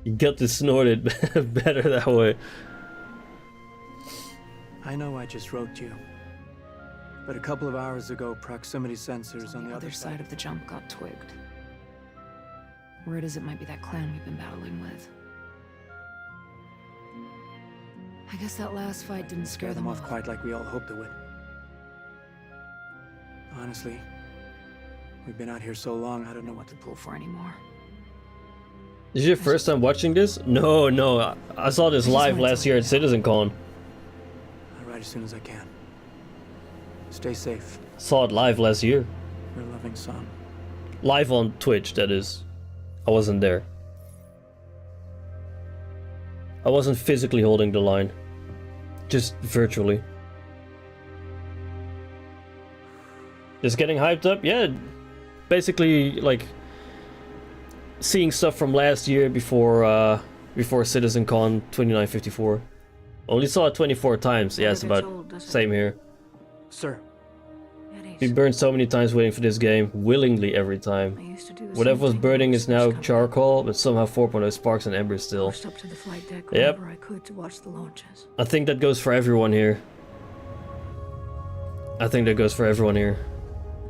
You got to snort it better that way. I know I just wrote you, but a couple of hours ago, proximity sensors on The other side of the jump got twigged. Word is it might be that clan we've been battling with. I guess that last fight didn't scare them off off. quite like we all hoped it would. Honestly, we've been out here so long, I don't know what to Pull for anymore. This is your first time watching this? No, I saw this live last year at CitizenCon. I'll write as soon as I can. Stay safe. Saw it live last year. Your loving son. Live on Twitch, that is. I wasn't there. I wasn't physically holding the line. Just virtually. Just getting hyped up? Yeah. Basically, like, seeing stuff from last year before CitizenCon 2954. Only saw it 24 times. Yeah, it's about same here. Sir. We burned so many times waiting for this game, willingly every time. Whatever was burning is now charcoal, but somehow 4.0 sparks and embers still. Pushed up to the flight deck Yep. whenever I could to watch the launches. I think that goes for everyone here.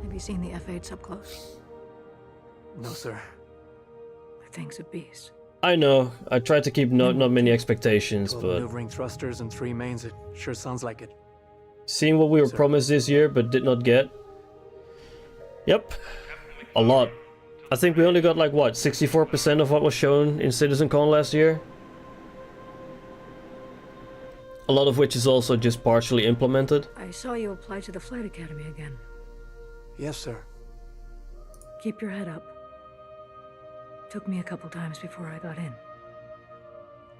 Have you seen the F-8s up close? No, sir. That thing's a beast. I know, I tried to keep not many expectations, 12 but maneuvering thrusters and 3 mains, it sure sounds like it. seeing what we were promised this year but did not get. Yep, a lot. I think we only got like what, 64% of what was shown in CitizenCon last year? A lot of which is also just partially implemented. I saw you apply to the flight academy again. Yes, sir. Keep your head up. Took me a couple times before I got in.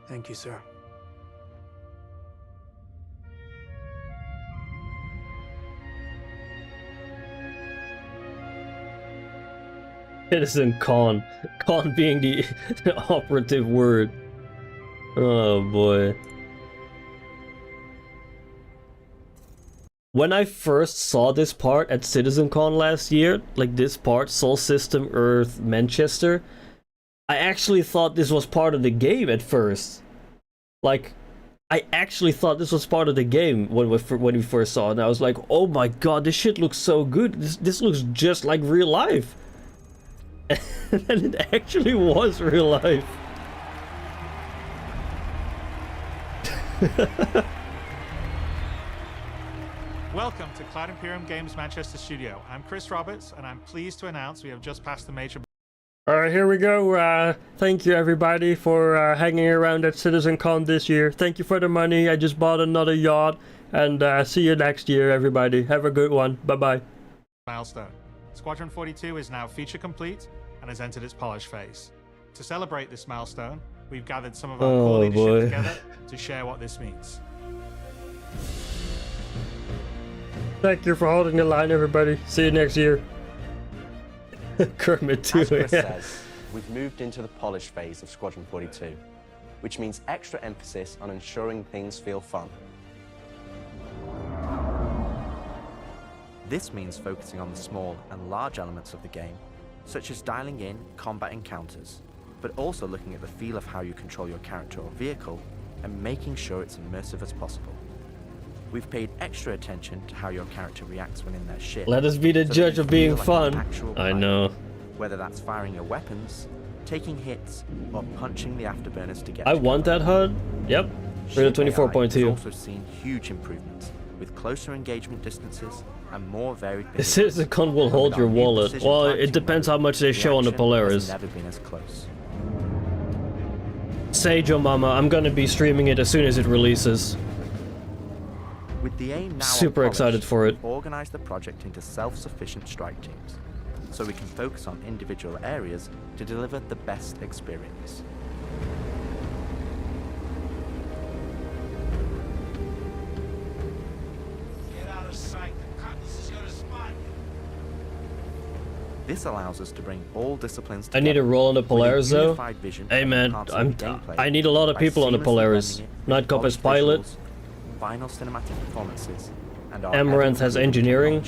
Thank you, sir. CitizenCon. Con being the operative word. Oh boy. When I first saw this part at CitizenCon last year, like this part, Sol System, Earth, Manchester, I actually thought this was part of the game at first. Like, I actually thought this was part of the game when we first saw it, and I was like, oh my god, this shit looks so good. This looks just like real life. And it actually was real life. Welcome to Cloud Imperium Games Manchester Studio. I'm Chris Roberts, and I'm pleased to announce we have just passed the major... Alright, here we go. Thank you everybody for hanging around at CitizenCon this year. Thank you for the money. I just bought another yacht. And see you next year, everybody. Have a good one. Bye-bye. milestone. Squadron 42 is now feature complete and has entered its polish phase. To celebrate this milestone, we've gathered some of our core leadership together to share what this means. Thank you for holding the line, everybody. See you next year. Kermit too. As Chris says, we've moved into the polish phase of Squadron 42, which means extra emphasis on ensuring things feel fun. This means focusing on the small and large elements of the game, such as dialing in combat encounters, but also looking at the feel of how you control your character or vehicle and making sure it's immersive as possible. We've paid extra attention to how your character reacts when in their ship. Let us be the judge of being fun. I know. Whether that's firing your weapons, taking hits, or punching the afterburners to get I want that HUD. Yep. For the 24.2. We've also seen huge improvements with closer engagement distances and more varied The CitizenCon will hold your wallet. Well, it depends how much they show on the Polaris. Never been as close. Say, Joe Mama, I'm gonna be streaming it as soon as it releases. With the aim now Super excited for it. Organize the project into self-sufficient strike teams, so we can focus on individual areas to deliver the best experience. This allows us to bring all disciplines together. I need a role on the Polaris though. Hey man, I need a lot of people on the Polaris. Nightcop as pilot. Final cinematic performances, and Amaranth has engineering.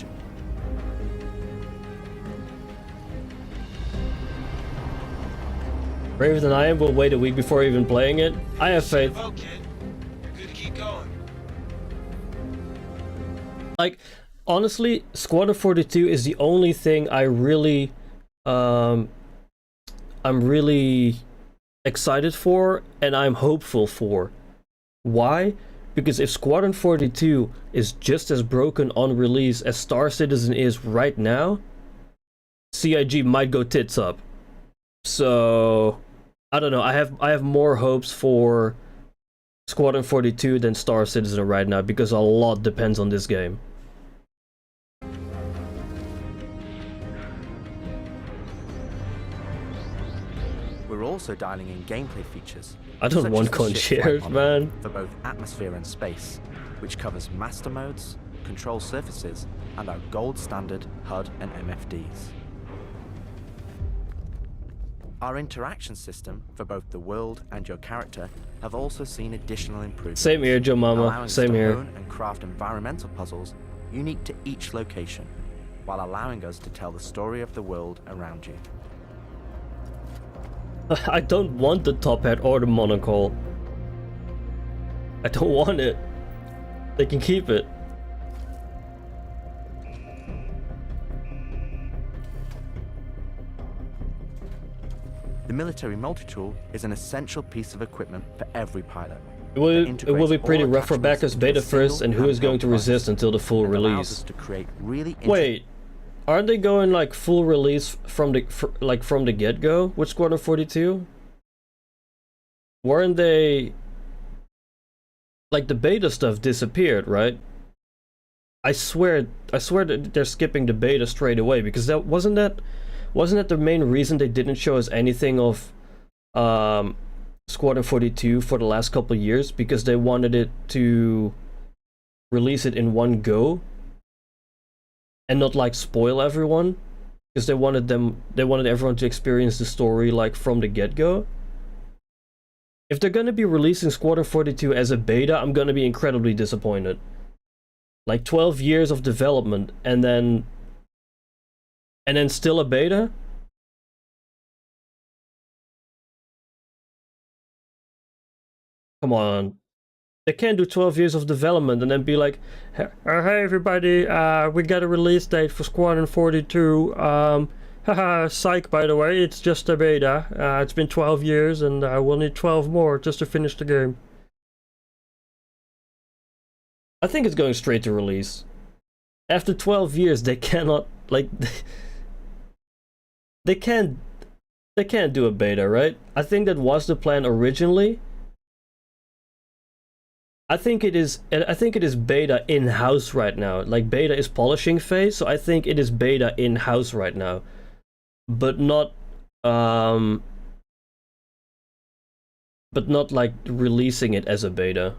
Braver Than I Am will wait a week before even playing it. I have faith. Like, honestly, Squadron 42 is the only thing I really, I'm really excited for and I'm hopeful for. Why? Because if Squadron 42 is just as broken on release as Star Citizen is right now, CIG might go tits up. So, I don't know. I have more hopes for Squadron 42 than Star Citizen right now because a lot depends on this game. We're also dialing in gameplay features. I don't want concierge, man. For both atmosphere and space, which covers master modes, control surfaces, and our gold standard HUD and MFDs. Our interaction system for both the world and your character have also seen additional improvements. Same here, Joe Mama. Same here. Allowing us to own and craft environmental puzzles unique to each location, while allowing us to tell the story of the world around you. I don't want the top hat or the monocle. I don't want it. They can keep it. The military multi-tool is an essential piece of equipment for every pilot. It will be pretty rough for backers beta first, and who is going to resist until the full release? Wait, aren't they going like full release from the get-go with Squadron 42? Weren't they like the beta stuff disappeared, right? I swear that they're skipping the beta straight away because that wasn't that the main reason they didn't show us anything of Squadron 42 for the last couple of years, because they wanted it to release it in one go and not like spoil everyone, because they wanted everyone to experience the story like from the get-go. If they're gonna be releasing Squadron 42 as a beta, I'm gonna be incredibly disappointed. Like 12 years of development and then still a beta? Come on. They can't do 12 years of development and then be like, hey everybody, we got a release date for Squadron 42. Haha, psych, by the way, it's just a beta. It's been 12 years and we'll need 12 more just to finish the game. I think it's going straight to release. After 12 years, they cannot, like, they can't do a beta, right? I think that was the plan originally. I think it is beta in-house right now. Like, beta is polishing phase, so I think it is beta in-house right now. But not like releasing it as a beta.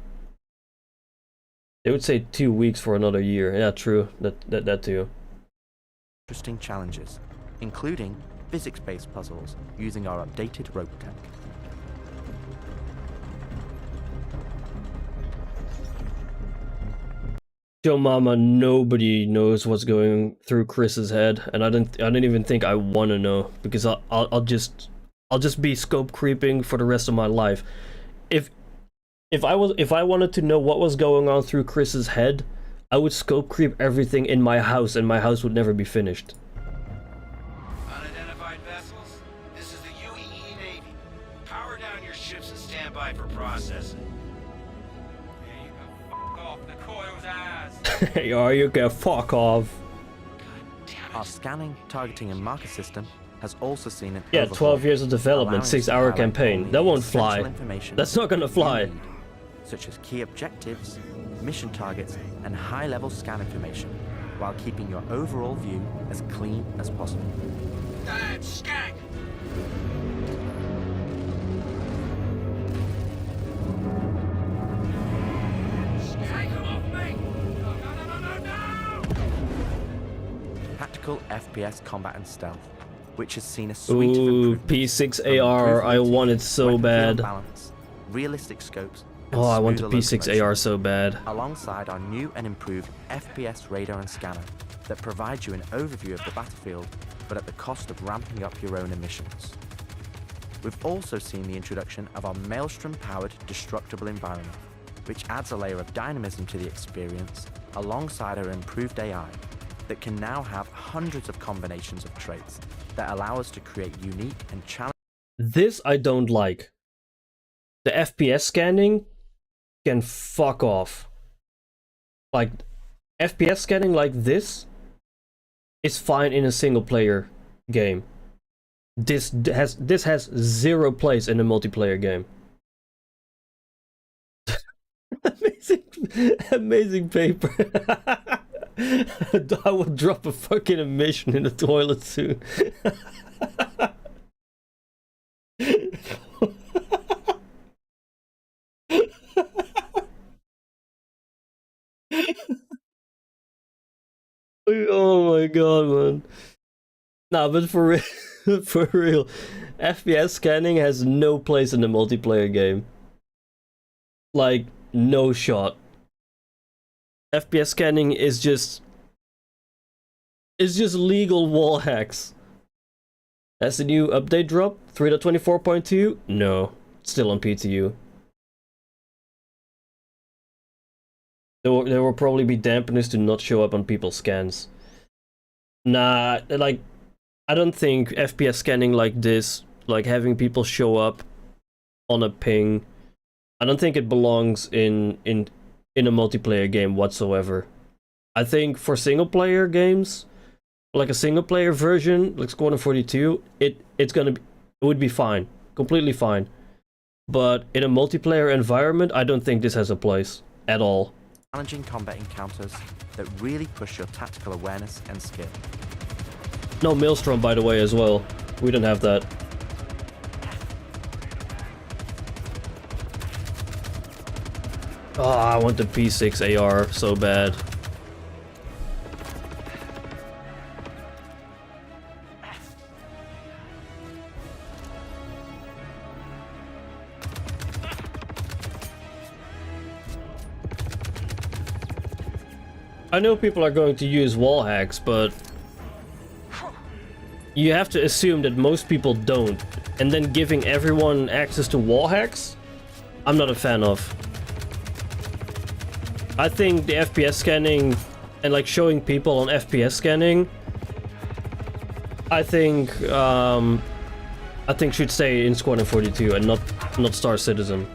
They would say 2 weeks for another year. Yeah, true. That too. Interesting challenges, including physics-based puzzles using our updated rope tech. Yo mama, nobody knows what's going through Chris's head, and I don't even think I want to know, because I'll just be scope creeping for the rest of my life. If I wanted to know what was going on through Chris's head, I would scope creep everything in my house, and my house would never be finished. Unidentified vessels, this is the UEE Navy. Power down your ships and stand by for processing. There you go. F*** off the coil's ass. Yo, you can fuck off. Our scanning, targeting, and marker system has also seen an Yeah, overhaul, 12 years of development, allowing us to 6-hour highlight campaign. only That the won't essential fly. information That's not gonna you fly. need, such as key objectives, mission targets, and high-level scan information, while keeping your overall view as clean as possible. Damn skank! Take him off me! No, no, no, no, no, no! Tactical FPS combat and stealth, which has seen a suite of Ooh, improvements P6 from AR, improved I want it routine, so weapon bad. balance, realistic scopes, and Oh, I want the smoother P6 locomotion, AR so bad. alongside our new and improved FPS radar and scanner that provide you an overview of the battlefield, but at the cost of ramping up your own emissions. We've also seen the introduction of our Maelstrom-powered destructible environment, which adds a layer of dynamism to the experience, alongside our improved AI, that can now have hundreds of combinations of traits that allow us to create unique and challenging. This I don't like. The FPS scanning can fuck off. Like, FPS scanning like this is fine in a single player game. This has zero place in a multiplayer game. Amazing paper. I will drop a fucking emission in the toilet soon. Oh my god, man. Nah, but for real, for real, FPS scanning has no place in the multiplayer game. Like, no shot. FPS scanning is just legal wall hacks. Has the new update drop? 3.24.2? No, still on PTU. There will probably be dampeners to not show up on people's scans. Nah, like, I don't think FPS scanning like this, like having people show up on a ping, I don't think it belongs in a multiplayer game whatsoever. I think for single player games, like a single player version, like Squadron 42, it would be fine, completely fine. But in a multiplayer environment, I don't think this has a place at all. Challenging combat encounters that really push your tactical awareness and skill. No Maelstrom, by the way, as well. We don't have that. Oh, I want the P6 AR so bad. I know people are going to use wall hacks, but you have to assume that most people don't, and then giving everyone access to wall hacks, I'm not a fan of. I think the FPS scanning and like showing people on FPS scanning, I think should stay in Squadron 42 and not Star Citizen.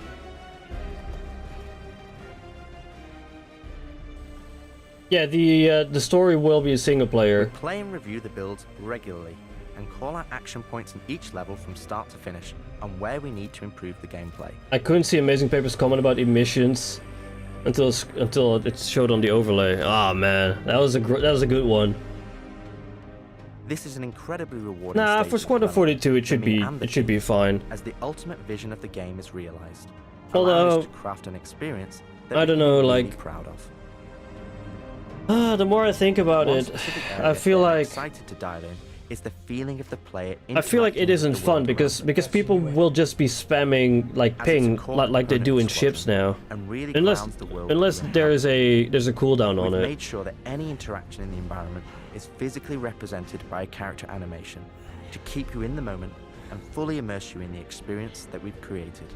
Yeah, the story will be a single player. We play and review the builds regularly, and call out action points in each level from start to finish, and where we need to improve the gameplay. I couldn't see Amazing Paper's comment about emissions until it showed on the overlay. Ah, man, that was a good one. This is an incredibly rewarding Nah, stage for of Squadron development 42 for it should be fine. as the ultimate vision of the game is realized, Although, allowing us to craft an experience that I don't we're know, really like, proud of. the more I think about One it, specific I area feel that I'm like excited to dial in is the feeling of the player. I feel like it interacting isn't with the fun world because around them. people will just be spamming like As it's a ping core like they do in component of ships now. and really Unless grounds the world unless in there's reality. a cooldown on We've it. made sure that any interaction in the environment is physically represented by a character animation to keep you in the moment and fully immerse you in the experience that we've created.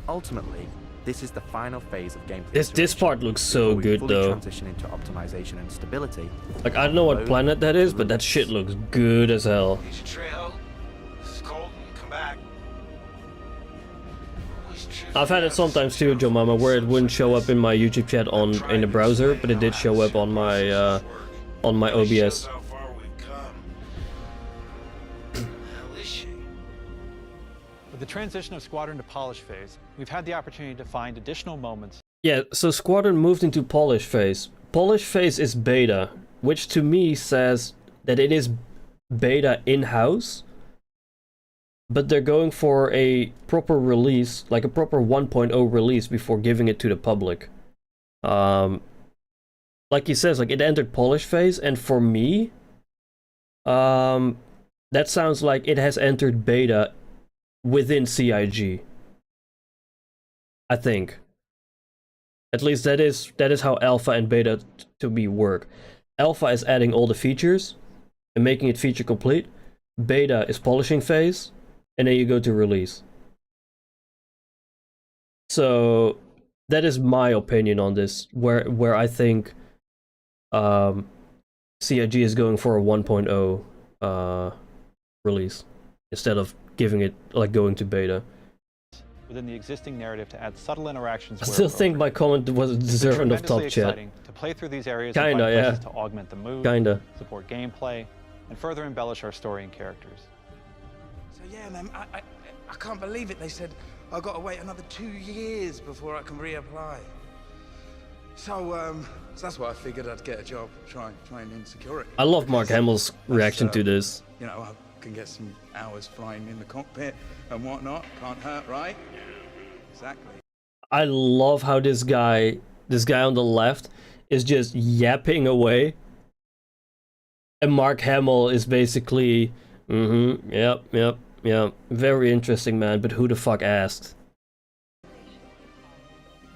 Ultimately, this is the final phase of gameplay. This iteration part looks so before we good fully though. transition into optimization and stability. Like I don't know what planet that is, but that shit looks good as hell. Need your trail. This is cold. Come back. I've had it sometimes too, Joe Mama, where it wouldn't show up in my YouTube chat in the browser, but it did show up on my OBS. With the transition of Squadron to Polish phase, we've had the opportunity to find additional moments. Yeah, so Squadron moved into Polish phase. Polish phase is beta, which to me says that it is beta in-house, but they're going for a proper release, like a proper 1.0 release before giving it to the public. Like he says, like it entered Polish phase, and for me, that sounds like it has entered beta within CIG. I think. At least that is how alpha and beta to me work. Alpha is adding all the features and making it feature complete. Beta is polishing phase, and then you go to release. So that is my opinion on this, where I think CIG is going for a 1.0 release instead of giving it like going to beta. Within the existing narrative to add subtle interactions. I still think my comment was deserving of top chat. To play through these areas Kinda, and find yeah. places to augment the mood, Kinda. support gameplay, and further embellish our story and characters. So yeah, man, I can't believe it. They said I've got to wait another 2 years before I can reapply. So that's why I figured I'd get a job trying in security. I love Mark Hamill's reaction to this. You know, I can get some hours flying in the cockpit and whatnot. Can't hurt, right? Exactly. I love how this guy on the left is just yapping away, and Mark Hamill is basically, yep, very interesting, man, but who the fuck asked?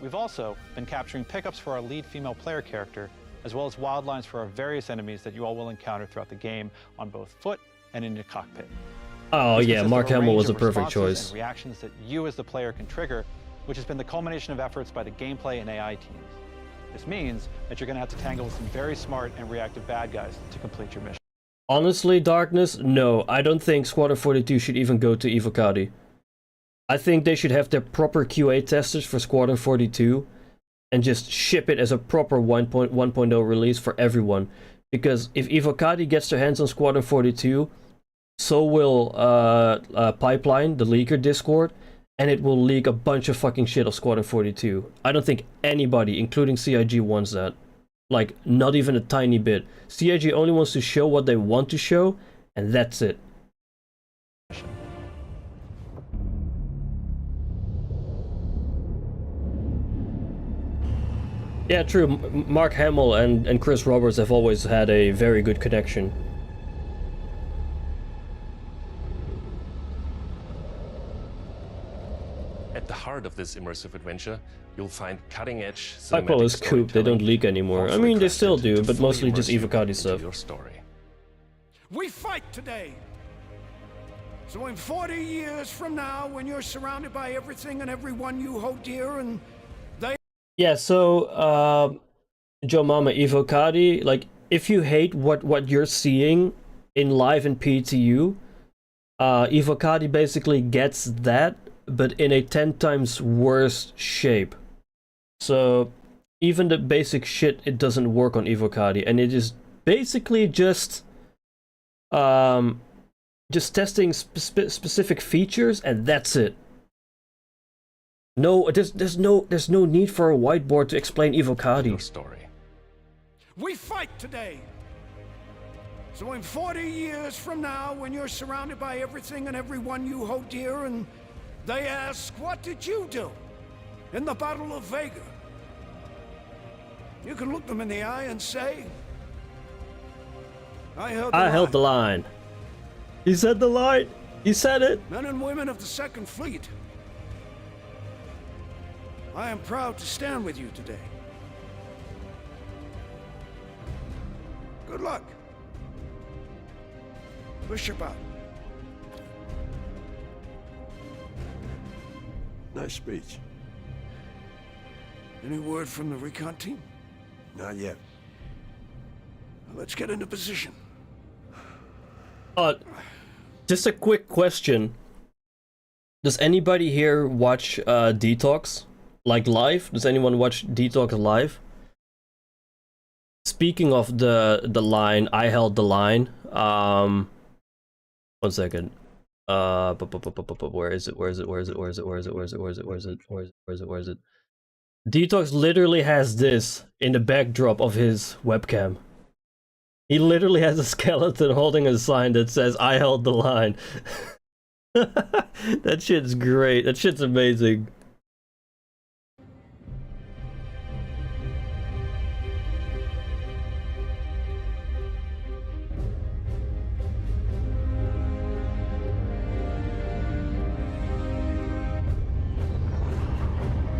We've also been capturing pickups for our lead female player character, as well as wildlines for our various enemies that you all will encounter throughout the game on both foot and in your cockpit. Oh This yeah, consists Mark of a Hamill range was a of perfect responses choice. and reactions that you as the player can trigger, which has been the culmination of efforts by the gameplay and AI teams. This means that you're going to have to tangle with some very smart and reactive bad guys to complete your mission. Honestly, Darkness, no, I don't think Squadron 42 should even go to Evocati. I think they should have their proper QA testers for Squadron 42 and just ship it as a proper 1.0 release for everyone. Because if Evocati gets their hands on Squadron 42, so will Pipeline, the leaker Discord, and it will leak a bunch of fucking shit of Squadron 42. I don't think anybody, including CIG, wants that. Like, not even a tiny bit. CIG only wants to show what they want to show, and that's it. Yeah, true. Mark Hamill and Chris Roberts have always had a very good connection. At the heart of this immersive adventure, you'll find cutting-edge Pipeline is cool. They don't leak anymore. I mean, they still do, but mostly just Evocati stuff. Your story. We fight today. So in 40 years from now, when you're surrounded by everything and everyone you hold dear, and they... Yeah, so, Joe Mama, Evocati, like, if you hate what you're seeing in live and PTU, Evocati basically gets that but in a 10 times worse shape. So even the basic shit, it doesn't work on Evocati, and it is basically just testing specific features, and that's it. No, there's no need for a whiteboard to explain Evocati. Story. We fight today. So in 40 years from now, when you're surrounded by everything and everyone you hold dear, and they ask, what did you do in the Battle of Vega? You can look them in the eye and say, I held the line. He said the line. He said it. Men and women of the Second Fleet, I am proud to stand with you today. Good luck. Bishop out. Nice speech. Any word from the recon team? Not yet. Let's get into position. Just a quick question. Does anybody here watch Detox? Like live? Does anyone watch Detox live? Speaking of the line, I held the line. 1 second. Where is it? Detox literally has this in the backdrop of his webcam. He literally has a skeleton holding a sign that says, I held the line. That shit's great. That shit's amazing.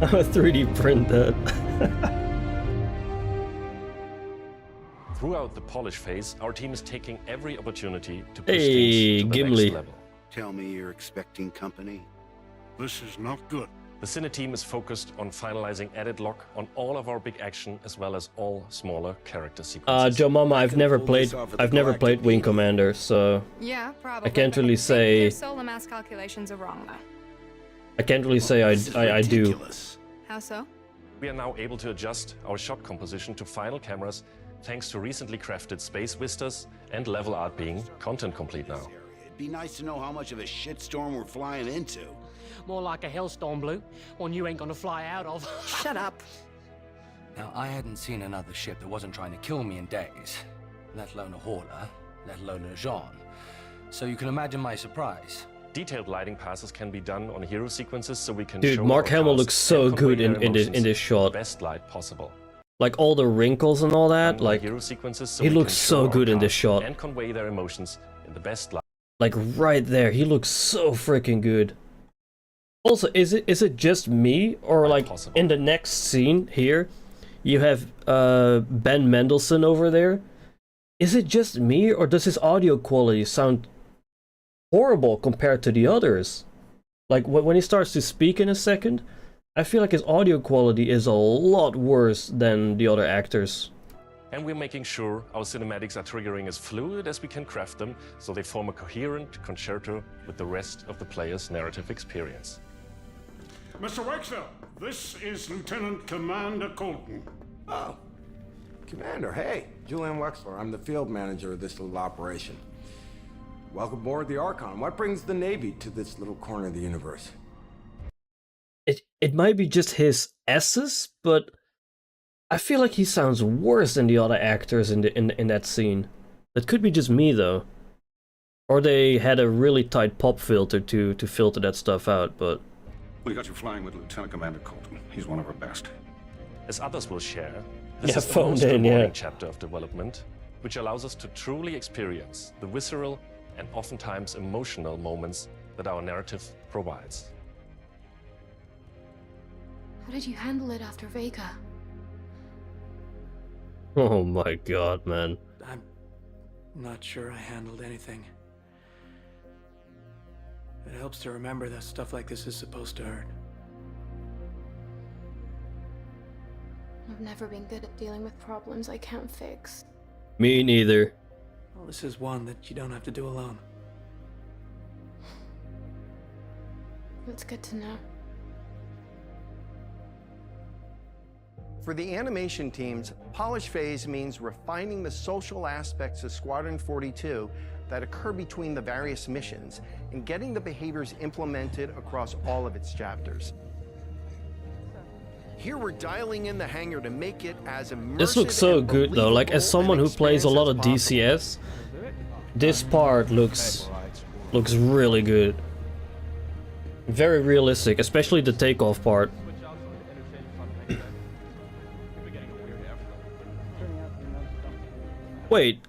I'm a 3D print that. Throughout the polish phase, our team is taking every opportunity to push Hey, things to the Gimli. next level. Tell me you're expecting company. This is not good. The Cine team is focused on finalizing edit lock on all of our big action as well as all smaller character sequences. Joe Mama, I've never played Wing Commander, so Yeah, probably. I can't really say. Your solar mass calculations are wrong, though. I can't really say I do. How so? We are now able to adjust our shot composition to final cameras thanks to recently crafted space vistas and level art being content complete now. It'd be nice to know how much of a shitstorm we're flying into. More like a hellstorm, Blue. One you ain't gonna fly out of. Shut up. Now, I hadn't seen another ship that wasn't trying to kill me in days, let alone a hauler, let alone a Jean. So you can imagine my surprise. Detailed lighting passes can be done on hero sequences so we can Dude, show Mark our Hamill cast looks so and convey good their in this emotions shot. the best light possible. Like all the wrinkles and all that, On like hero sequences so he we looks can so show our good in this cast shot. and convey their emotions in the best light. Like right there, he looks so freaking good. Also, is it just me, or like in the next scene here, you have Ben Mendelsohn over there? Is it just me, or does his audio quality sound horrible compared to the others? Like when he starts to speak in a second, I feel like his audio quality is a lot worse than the other actors. And we're making sure our cinematics are triggering as fluid as we can craft them so they form a coherent concerto with the rest of the player's narrative experience. Mr. Wexler, this is Lieutenant Commander Colton. Oh, Commander, hey. Julian Wexler, I'm the field manager of this little operation. Welcome aboard the Archon. What brings the Navy to this little corner of the universe? It might be just his S's, but I feel like he sounds worse than the other actors in that scene. That could be just me though. Or they had a really tight pop filter to filter that stuff out, but We got you flying with Lieutenant Commander Colton. He's one of our best. As others will share, this Yeah, is the phoned most in, rewarding yeah. chapter of development, which allows us to truly experience the visceral and oftentimes emotional moments that our narrative provides. How did you handle it after Vega? oh my god, man. I'm not sure I handled anything. It helps to remember that stuff like this is supposed to hurt. I've never been good at dealing with problems I can't fix. Me neither. Well, this is one that you don't have to do alone. That's good to know. For the animation teams, polish phase means refining the social aspects of Squadron 42 that occur between the various missions and getting the behaviors implemented across all of its chapters. Here we're dialing in the hangar to make it as immersive. This looks so good though, like as someone who plays a lot of DCS, this part looks really good. Very realistic, especially the takeoff part. Wait.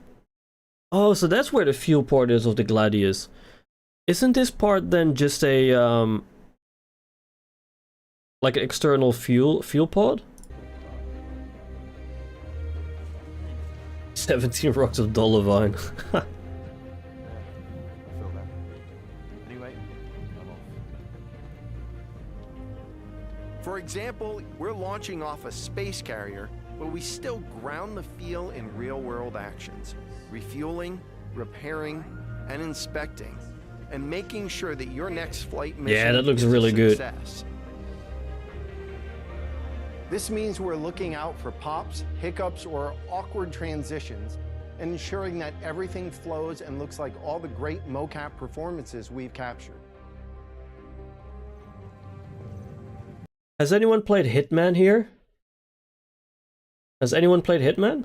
Oh, so that's where the fuel port is of the Gladius. Isn't this part then just a like an external fuel pod? 17 rocks of Dolivine. For example, we're launching off a space carrier, but we still ground the feel in real-world actions, refueling, repairing, and inspecting, and making sure that your next flight mission yeah, that looks is a really good. success. This means we're looking out for pops, hiccups, or awkward transitions, and ensuring that everything flows and looks like all the great mocap performances we've captured. Has anyone played Hitman here? Has anyone played Hitman?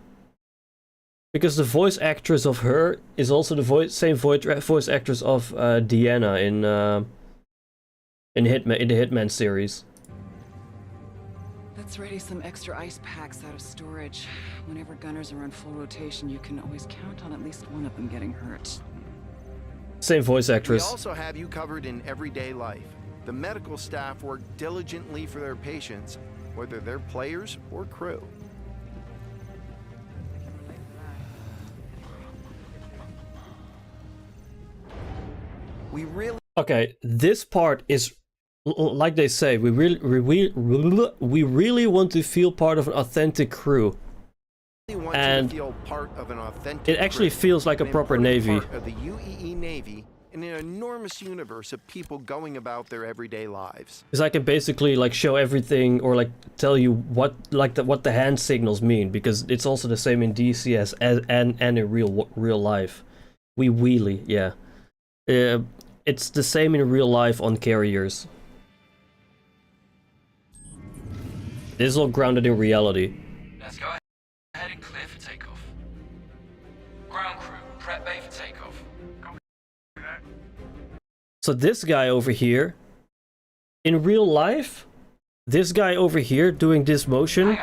Because the voice actress of her is also the same voice actress of Deanna in the Hitman series. Let's ready some extra ice packs out of storage. Whenever gunners are on full rotation, you can always count on at least one of them getting hurt. Same voice actress. We also have you covered in everyday life. The medical staff work diligently for their patients, whether they're players or crew. We really... Okay, this part is, like they say, we really want to feel part of an authentic crew. And feel part of an authentic it actually feels like a proper navy. Part of the UEE Navy in an enormous universe of people going about their everyday lives. Because I can basically like show everything or like tell you what the hand signals mean, because it's also the same in DCS and in real life. We wheelie, yeah. It's the same in real life on carriers. This is all grounded in reality. Let's go ahead and clear for takeoff. Ground crew, prep bay for takeoff. So this guy over here, in real life, this guy over here doing this motion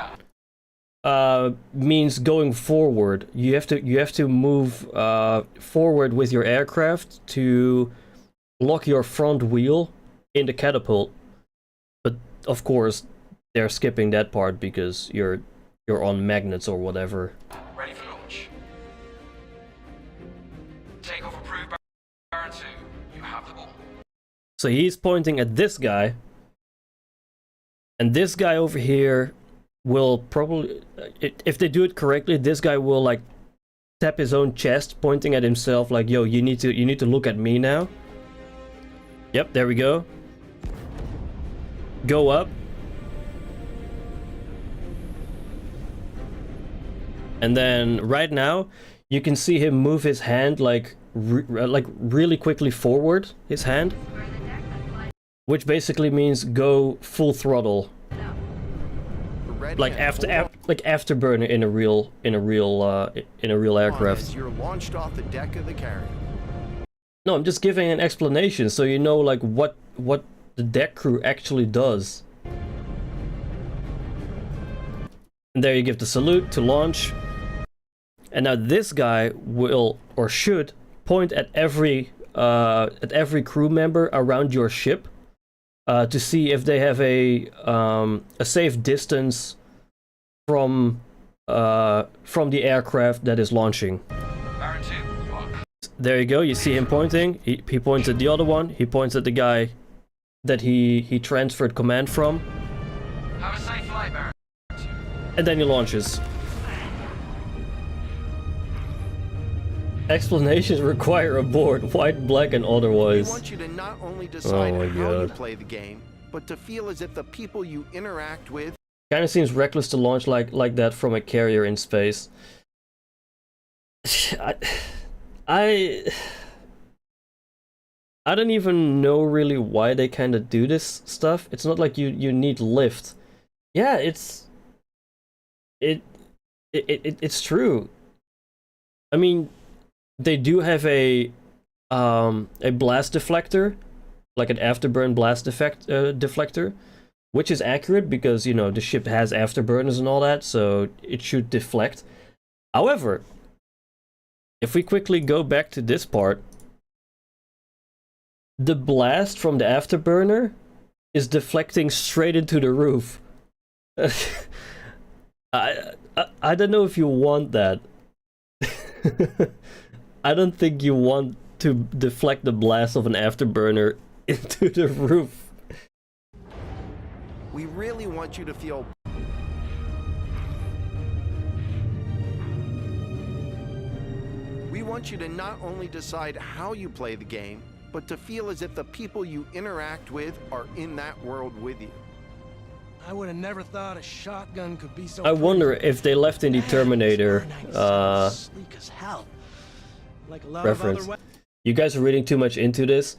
means going forward. You have to move forward with your aircraft to lock your front wheel in the catapult. But of course, they're skipping that part because you're on magnets or whatever. Ready for launch. Takeoff approved, Baron 2. You have the ball. So he's pointing at this guy, and this guy over here will probably, if they do it correctly, this guy will like tap his own chest, pointing at himself like, yo, you need to look at me now. Yep, there we go. Go up. And then right now, you can see him move his hand like really quickly forward, his hand. Which basically means go full throttle. Like afterburner in a real aircraft. As you're launched off the deck of the carrier. No, I'm just giving an explanation so you know like what the deck crew actually does. And there you give the salute to launch. And now this guy will or should point at every crew member around your ship to see if they have a safe distance from the aircraft that is launching. There you go. You see him pointing. He points at the other one. He points at the guy that he transferred command from. Have a safe flight, Baron. And then he launches. Explanations require a board, white, black, and We otherwise. want you to not only decide Oh my how you God. play the game, but to feel as if the people you interact with. Kind of seems reckless to launch like that from a carrier in space. I don't even know really why they kind of do this stuff. It's not like you need lift. Yeah, it's true. I mean, they do have a blast deflector, like an afterburn blast deflector, which is accurate because, you know, the ship has afterburners and all that, so it should deflect. However, if we quickly go back to this part, the blast from the afterburner is deflecting straight into the roof. I don't know if you want that. I don't think you want to deflect the blast of an afterburner into the roof. We really want you to feel. We want you to not only decide how you play the game, but to feel as if the people you interact with are in that world with you. I would have never thought a shotgun could be so. I wonder if they left in the Terminator sleek as hell. Like a lot reference. of other You guys are reading too much into this.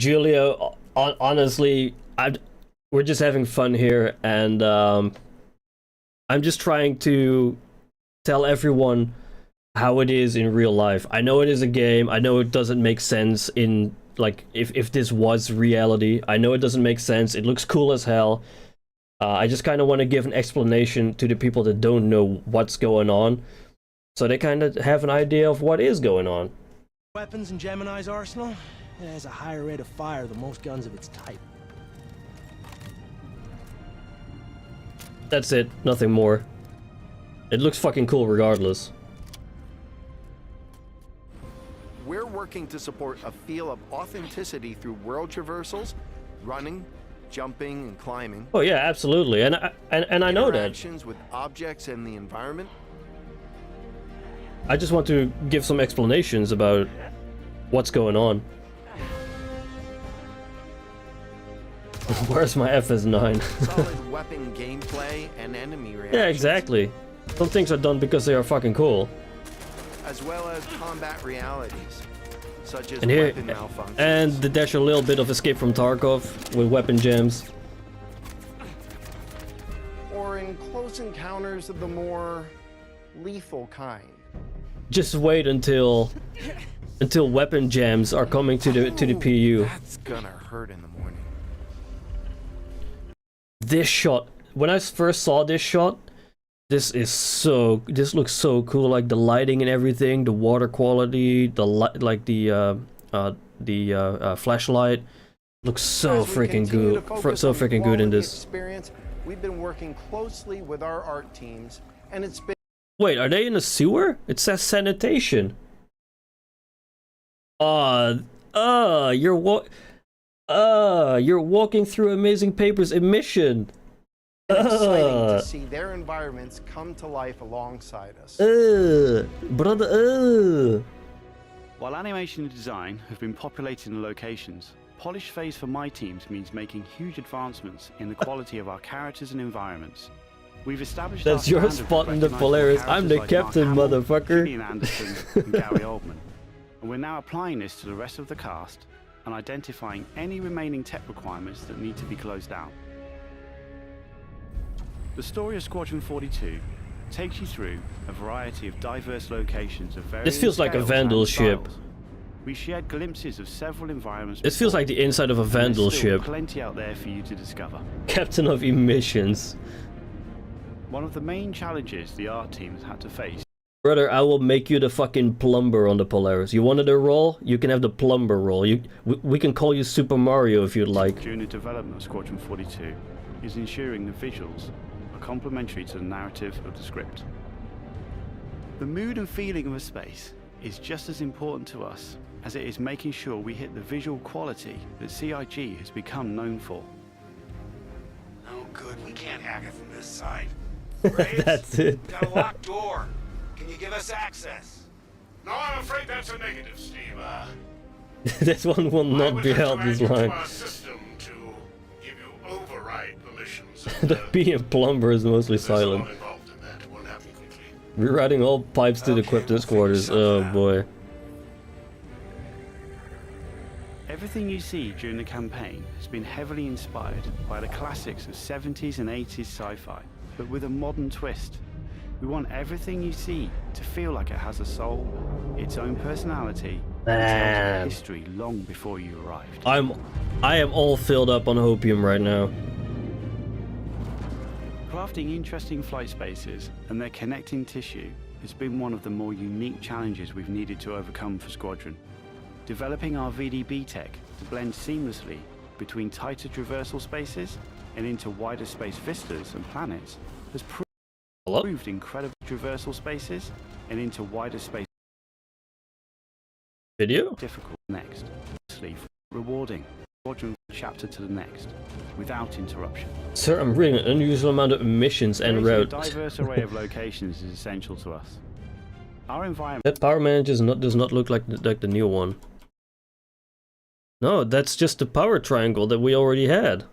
Julio, honestly, we're just having fun here, and I'm just trying to tell everyone how it is in real life. I know it is a game. I know it doesn't make sense in, like, if this was reality. I know it doesn't make sense. It looks cool as hell. I just kind of want to give an explanation to the people that don't know what's going on, so they kind of have an idea of what is going on. weapons in Gemini's arsenal, it has a higher rate of fire than most guns of its type. That's it, nothing more. It looks fucking cool regardless. We're working to support a feel of authenticity through world traversals, running, jumping, and climbing. Oh yeah, absolutely, and I know that. Interactions with objects and the environment. I just want to give some explanations about what's going on. Where's my FS9? Solid weapon gameplay and enemy reactions. Yeah, exactly. Some things are done because they are fucking cool. As well as combat realities, such as And here, weapon malfunctions. and there's a little bit of Escape from Tarkov with weapon jams. Or in close encounters of the more lethal kind. Just wait until weapon jams are coming to the PU. That's gonna hurt in the morning. This shot, when I first saw this shot, this looks so cool. Like the lighting and everything, the water quality, the flashlight looks so freaking good. So freaking good in this. Experience. We've been working closely with our art teams, and it's been. Wait, are they in a sewer? It says sanitation. You're walking through Amazing Papers emission. Exciting to see their environments come to life alongside us. Brother. While animation and design have been populating the locations, polish phase for my teams means making huge advancements in the quality of our characters and environments. We've established That's our your standard spot with in the recognizable Polaris. I'm the characters like captain, Mark Hamill, motherfucker. Gillian Anderson, and Gary Oldman. And we're now applying this to the rest of the cast and identifying any remaining tech requirements that need to be closed out. The story of Squadron 42 takes you through a variety of diverse locations of various This feels like a scales Vandal and ship. styles. We shared glimpses of several environments. This feels like the inside of a before, and Vandal there's still ship. Plenty out there for you to discover. Captain of emissions. One of the main challenges the art teams had to face. Brother, I will make you the fucking plumber on the Polaris. You wanted a role? You can have the plumber role. We can call you Super Mario if you'd like. During the development of Squadron 42 is ensuring the visuals are complementary to the narrative of the script. The mood and feeling of a space is just as important to us as it is making sure we hit the visual quality that CIG has become known for. Oh, good. We can't hack it from this side. That's it. Got a locked door. Can you give us access? No, I'm afraid that's a negative, Steve. This one will not be held this long. Our system to give you override permissions. The being plumber is mostly silent. Rewriting all pipes to the captain's quarters. Oh boy. Everything you see during the campaign has been heavily inspired by the classics of 70s and 80s sci-fi, but with a modern twist. We want everything you see to feel like it has a soul, its own personality, and history long before you arrived. I am all filled up on hopium right now. Crafting interesting flight spaces and their connecting tissue has been one of the more unique challenges we've needed to overcome for Squadron. Developing our VDB tech to blend seamlessly between tighter traversal spaces and into wider space vistas and planets has proved incredible traversal spaces and into wider space. Video? Difficult next. Rewarding. Squadron chapter to the next, without interruption. Sir, I'm reading an unusual amount of missions and routes. A diverse array of locations is essential to us. Our environment. That power manager does not look like the new one. No, that's just the power triangle that we already had.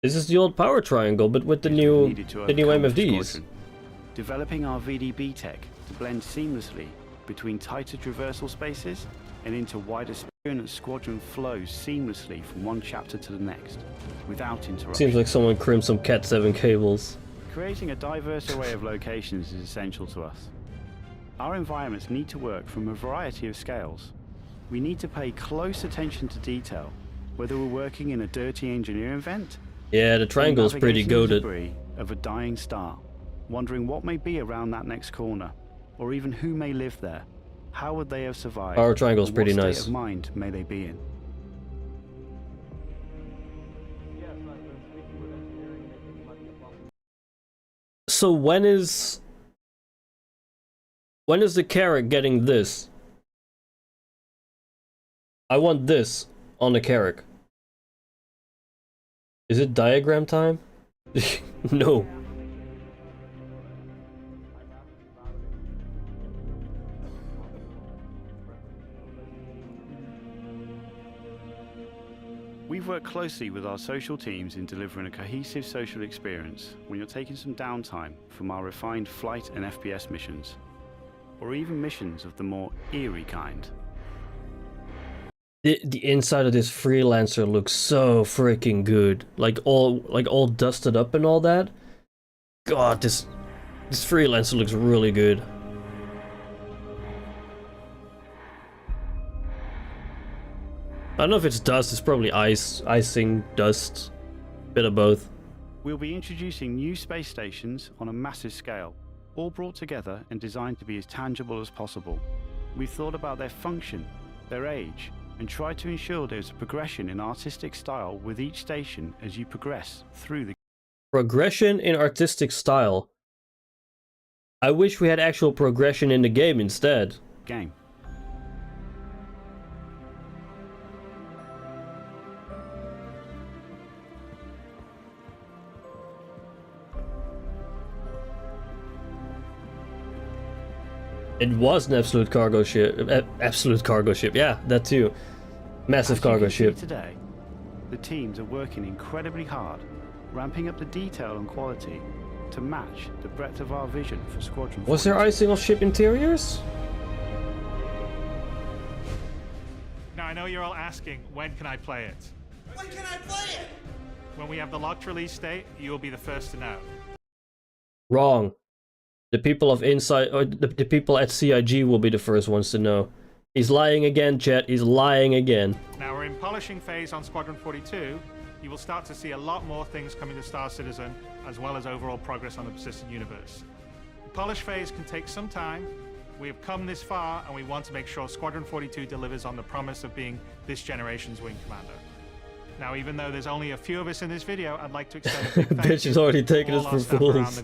This is the old power triangle, but with the new MFDs. Developing our VDB tech to blend seamlessly between tighter traversal spaces and into wider space. Squadron flows seamlessly from one chapter to the next, without interruption. Seems like someone crimped some Cat 7 cables. Creating a diverse array of locations is essential to us. Our environments need to work from a variety of scales. We need to pay close attention to detail, whether we're working in a dirty engineering vent. Yeah, the triangle's pretty goated. Of a dying star, wondering what may be around that next corner, or even who may live there. How would they have survived? Our triangle's pretty nice. What state of mind may they be in? So when is the Carrack getting this? I want this on the Carrack. Is it diagram time? No. We've worked closely with our social teams in delivering a cohesive social experience when you're taking some downtime from our refined flight and FPS missions, or even missions of the more eerie kind. The inside of this freelancer looks so freaking good, like all dusted up and all that. God, this freelancer looks really good. I don't know if it's dust, it's probably icing, dust, bit of both. We'll be introducing new space stations on a massive scale, all brought together and designed to be as tangible as possible. We've thought about their function, their age, and tried to ensure there's a progression in artistic style with each station as you progress through the progression in artistic style. I wish we had actual progression in the game instead. Game. It was an absolute cargo ship. Absolute cargo ship. Yeah, that too. Massive cargo ship. Today, the teams are working incredibly hard, ramping up the detail and quality to match the breadth of our vision for Squadron 42. Was there icing on ship interiors? Now I know you're all asking, when can I play it? When can I play it? When we have the locked release date, you will be the first to know. Wrong. The people of Inside, or the people at CIG will be the first ones to know. He's lying again, chat. He's lying again. Now we're in polishing phase on Squadron 42. You will start to see a lot more things coming to Star Citizen, as well as overall progress on the persistent universe. The polish phase can take some time. We have come this far, and we want to make sure Squadron 42 delivers on the promise of being this generation's wing commander. Now, even though there's only a few of us in this video, I'd like to extend a big thank Bitch is already taking us for fools.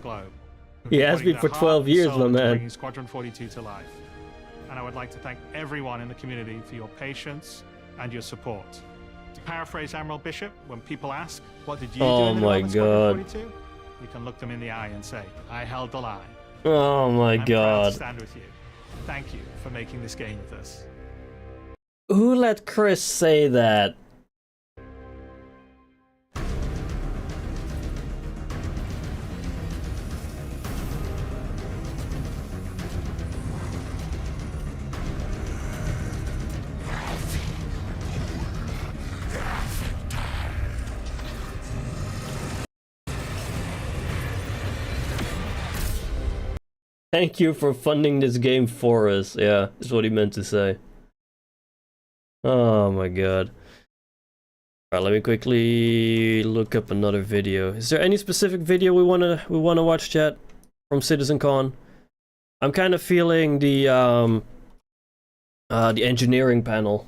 He has been for 12 years, my man. Bringing Squadron 42 to life. And I would like to thank everyone in the community for your patience and your support. To paraphrase Admiral Bishop, when people ask, what did you do in the development of Squadron 42? You can look them in the eye and say, I held the line. Oh my I'm proud god. to stand with you. Thank you for making this game with us. Who let Chris say that? Thank you for funding this game for us. Yeah, is what he meant to say. Oh my god. Alright, let me quickly look up another video. Is there any specific video we wanna watch, chat? From CitizenCon? I'm kind of feeling the engineering panel.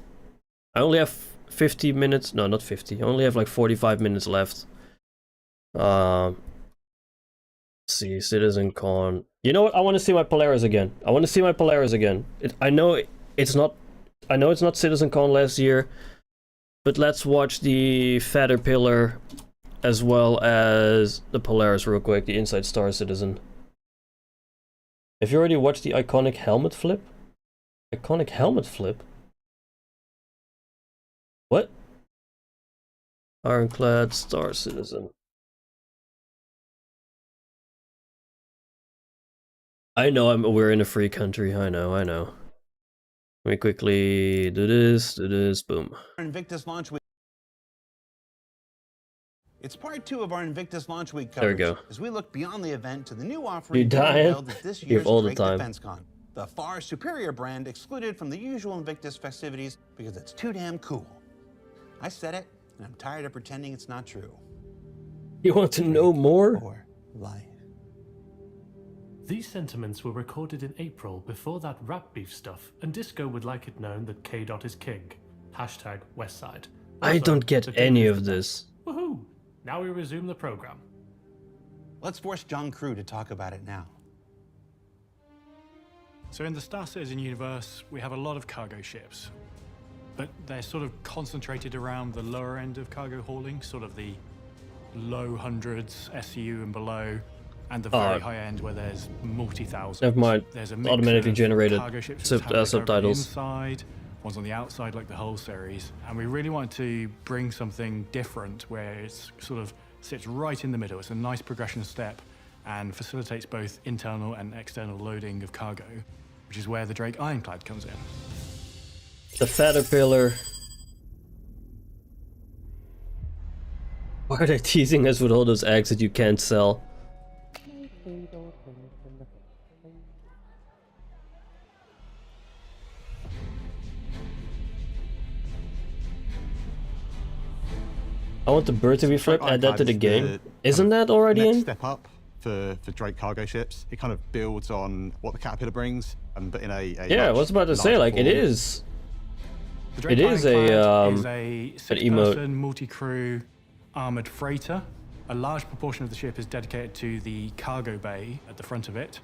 I only have 50 minutes. No, not 50. I only have like 45 minutes left. Let's see, CitizenCon. You know what? I want to see my Polaris again. I want to see my Polaris again. I know it's not CitizenCon last year, but let's watch the Caterpillar as well as the Polaris real quick. The Inside Star Citizen. Have you already watched the iconic helmet flip? Iconic helmet flip? What? Ironclad Star Citizen. I know we're in a free country. I know. Let me quickly do this, boom. Invictus Launch Week. It's part 2 of our Invictus Launch Week There we coverage. go. As we look beyond the event to the new offering You dying? held at this You have year's all the Drake time. DefenseCon. The far superior brand excluded from the usual Invictus festivities because it's too damn cool. I said it, and I'm tired of pretending it's not true. You want to know more? Or life. These sentiments were recorded in April before that rap beef stuff, and Disco would like it known that K-Dot is king. Hashtag Westside. I don't get any of this. Woohoo! Now we resume the program. Let's force John Crew to talk about it now. So in the Star Citizen universe, we have a lot of cargo ships, but they're sort of concentrated around the lower end of cargo hauling, sort of the low hundreds, SCU and below, and the very high end where there's multi-thousands. Never mind. There's a mix Automatically of generated cargo ships that have like subtitles. inside, ones on the outside like the whole series, and we really wanted to bring something different where it's sort of sits right in the middle. It's a nice progression step and facilitates both internal and external loading of cargo, which is where the Drake Ironclad comes in. The Caterpillar. Why are they teasing us with all those eggs that you can't sell? I want the bird to be flipped, add that to the game. Isn't that already in? Step up for Drake cargo ships. It kind of builds on what the Caterpillar brings, but in a yeah, I was about to say, like, it is. The Drake It is a is a an emote. six-person multi-crew armored freighter. A large proportion of the ship is dedicated to the cargo bay at the front of it,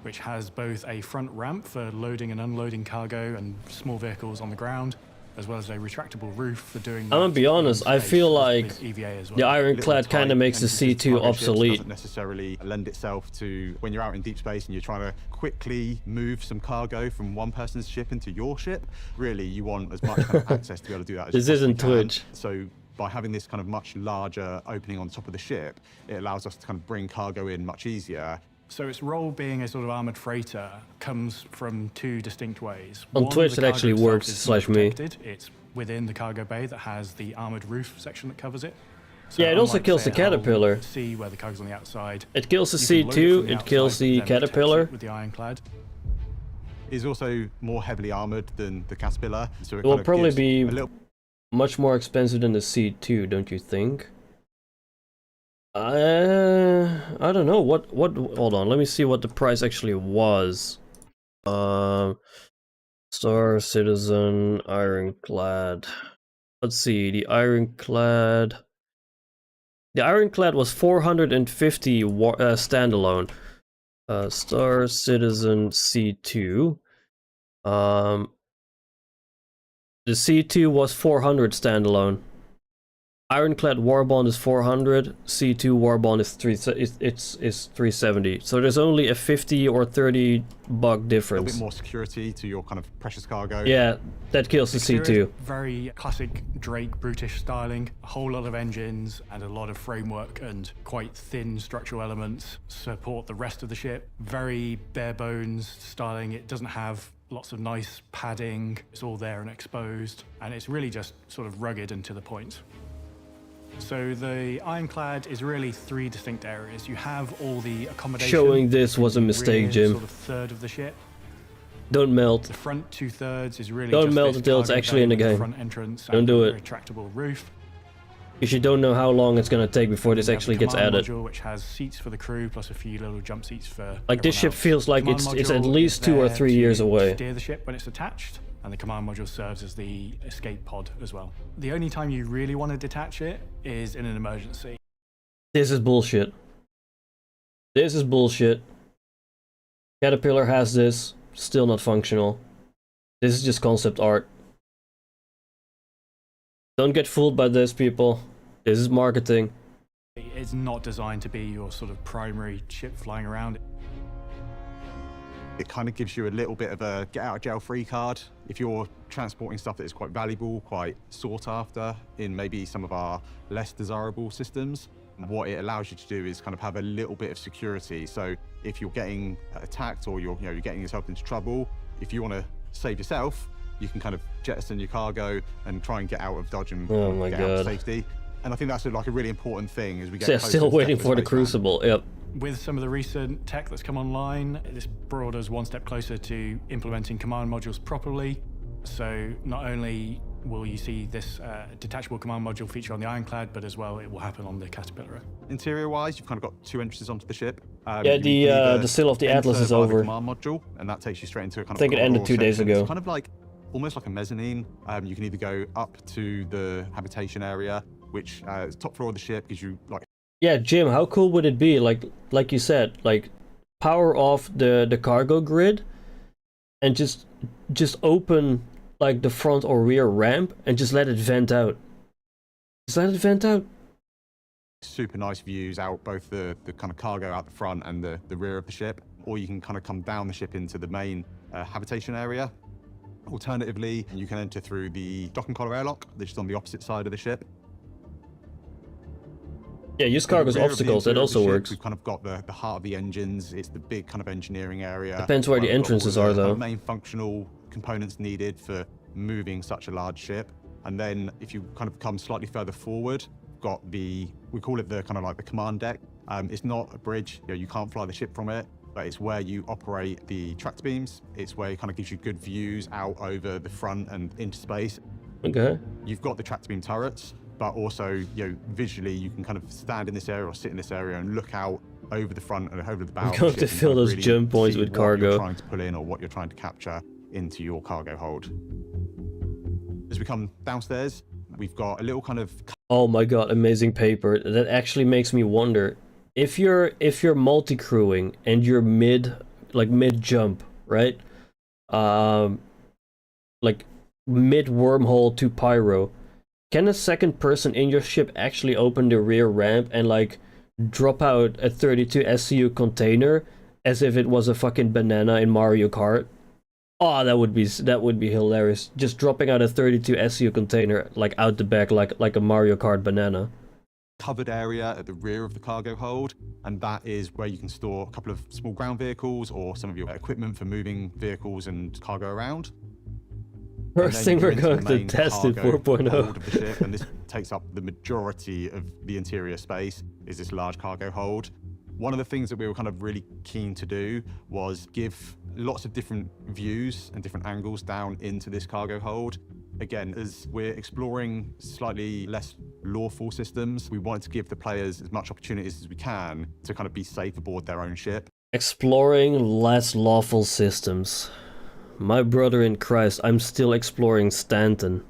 which has both a front ramp for loading and unloading cargo and small vehicles on the ground, as well as a retractable roof for doing. I'm gonna be honest, I feel like EVA as well. the Ironclad kind of makes the C2 obsolete. Doesn't necessarily lend itself to when you're out in deep space and you're trying to quickly move some cargo from one person's ship into your ship. Really, you want as much kind of access to be able to do that as This you isn't possibly can. Twitch. So by having this kind of much larger opening on top of the ship, it allows us to kind of bring cargo in much easier. So its role being a sort of armored freighter comes from two distinct ways. On One, Twitch, the it cargo actually itself works is not /me. protected. It's within the cargo bay that has the armored roof section that covers it. Yeah, it also unlike, kills say, the a hull Caterpillar. C where the cargo's on the outside. It kills the you can load it C2, from the it kills outside, the then protect Caterpillar. it with the Ironclad. Is also more heavily armored than the Caterpillar, so It will kind of probably gives be a little. much more expensive than the C2, don't you think? I don't know what hold on, let me see what the price actually was. Star Citizen Ironclad. Let's see, the Ironclad was 450 standalone. Star Citizen C2. The C2 was 400 standalone. Ironclad Warbond is 400, C2 Warbond is 370. So there's only a 50 or 30 buck difference. A little bit more security to your kind of precious cargo. Yeah, that kills the C2. Very classic Drake Brutish styling. A whole lot of engines and a lot of framework and quite thin structural elements support the rest of the ship. Very bare bones styling. It doesn't have lots of nice padding. It's all there and exposed. And it's really just sort of rugged and to the point. So the Ironclad is really 3 distinct areas. You have all the accommodation. Showing this was a mistake, Jim. Sort of third of the ship. Don't melt. The front 2/3 is really Don't just melt this until it's cargo actually in the bay with game. Front entrance Don't and do a it. retractable roof. Because you don't know how long it's gonna take before this You have actually the gets command added. module, which has seats for the crew plus a few little jump seats for Like this ship everyone else. feels like Command it's at module least is 2 or there 3 to years away. Steer the ship when it's attached, and the command module serves as the escape pod as well. The only time you really want to detach it is in an emergency. This is bullshit. This is bullshit. Caterpillar has this, still not functional. This is just concept art. Don't get fooled by this, people. This is marketing. It's not designed to be your sort of primary ship flying around. It kind of gives you a little bit of a get out of jail free card if you're transporting stuff that is quite valuable, quite sought after in maybe some of our less desirable systems. What it allows you to do is kind of have a little bit of security. So if you're getting attacked or you're getting yourself into trouble, if you want to save yourself, you can kind of jettison your cargo and try and get out of Dodge and get out of safety. And I think that's like a really important thing as we get closer Still to waiting Deathless for the Spaceman. Crucible, yep. With some of the recent tech that's come online, this brought us one step closer to implementing command modules properly. So not only will you see this detachable command module feature on the Ironclad, but as well it will happen on the Caterpillar. Interior-wise, you've kind of got 2 entrances onto the ship. Yeah, the Seal of the Atlas is over. The command module, and that takes you straight into a kind of. I think it ended 2 days ago. It's kind of like almost like a mezzanine. You can either go up to the habitation area, which is top floor of the ship, gives you like. Yeah, Jim, how cool would it be, like you said, like power off the cargo grid and just open like the front or rear ramp and just let it vent out. Just let it vent out. Super nice views out both the kind of cargo out the front and the rear of the ship, or you can kind of come down the ship into the main habitation area. Alternatively, you can enter through the dock and collar airlock, which is on the opposite side of the ship. Yeah, use cargo's obstacles, that also works. We've kind of got the heart of the engines. It's the big kind of engineering area. Depends where the entrances are, though. The main functional components needed for moving such a large ship. And then if you kind of come slightly further forward, got we call it the kind of like the command deck. It's not a bridge, you can't fly the ship from it, but it's where you operate the tractor beams. It's where it kind of gives you good views out over the front and into space. Okay. You've got the tractor beam turrets, but also, visually you can kind of stand in this area or sit in this area and look out over the front and over the bow. I'm going to fill those jump points with cargo. What you're trying to pull in or what you're trying to capture into your cargo hold. As we come downstairs, we've got a little kind of. Oh my god, amazing paper. That actually makes me wonder if you're multi-crewing and you're mid jump, right? Like mid wormhole to pyro. Can a second person in your ship actually open the rear ramp and like drop out a 32 SCU container as if it was a fucking banana in Mario Kart? Oh, that would be hilarious. Just dropping out a 32 SCU container like out the back like a Mario Kart banana. Covered area at the rear of the cargo hold, and that is where you can store a couple of small ground vehicles or some of your equipment for moving vehicles and cargo around. First thing we're going to test in 4.0. Hold of the ship, and this takes up the majority of the interior space, is this large cargo hold. One of the things that we were kind of really keen to do was give lots of different views and different angles down into this cargo hold. Again, as we're exploring slightly less lawful systems, we wanted to give the players as much opportunities as we can to kind of be safe aboard their own ship. Exploring less lawful systems. My brother in Christ, I'm still exploring Stanton.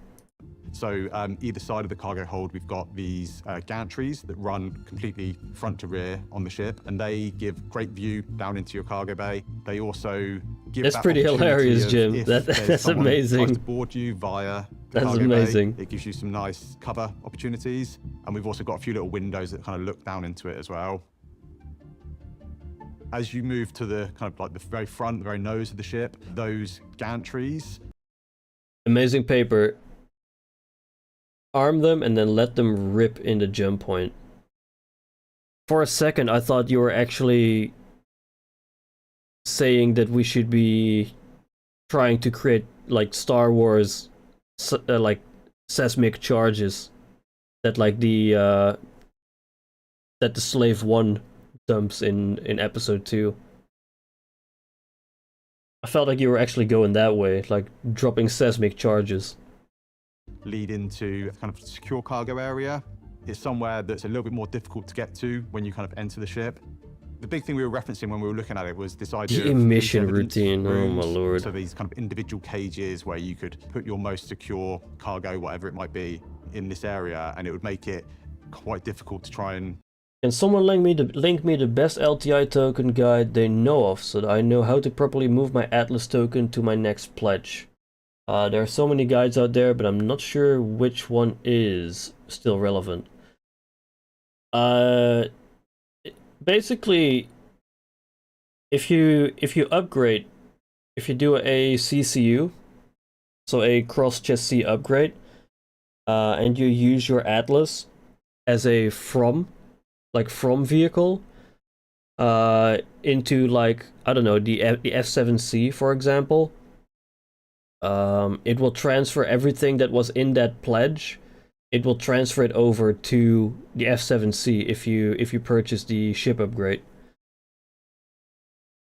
So either side of the cargo hold, we've got these gantries that run completely front to rear on the ship, and they give great view down into your cargo bay. They also give That's that pretty opportunity hilarious, of Jim. if That's there's someone who amazing. tries to board you via the That's cargo amazing. bay, it gives you some nice cover opportunities. And we've also got a few little windows that kind of look down into it as well. As you move to the kind of like the very front, the very nose of the ship, those gantries. Amazing paper. Arm them and then let them rip in the jump point. For a second, I thought you were actually saying that we should be trying to create like Star Wars, like seismic charges that like the Slave One dumps in episode 2. I felt like you were actually going that way, like dropping seismic charges. Lead into a kind of secure cargo area. It's somewhere that's a little bit more difficult to get to when you kind of enter the ship. The big thing we were referencing when we were looking at it was this idea The of emission evidence routine, oh my rooms. lord. So these kind of individual cages where you could put your most secure cargo, whatever it might be, in this area, and it would make it quite difficult to try and... Can someone link me the best LTI token guide they know of so that I know how to properly move my Atlas token to my next pledge? There are so many guides out there, but I'm not sure which one is still relevant. Basically, if you upgrade, if you do a CCU, so a cross chassis upgrade, and you use your Atlas as a from vehicle, into like, I don't know, the F7C, for example, it will transfer everything that was in that pledge. It will transfer it over to the F7C if you purchase the ship upgrade.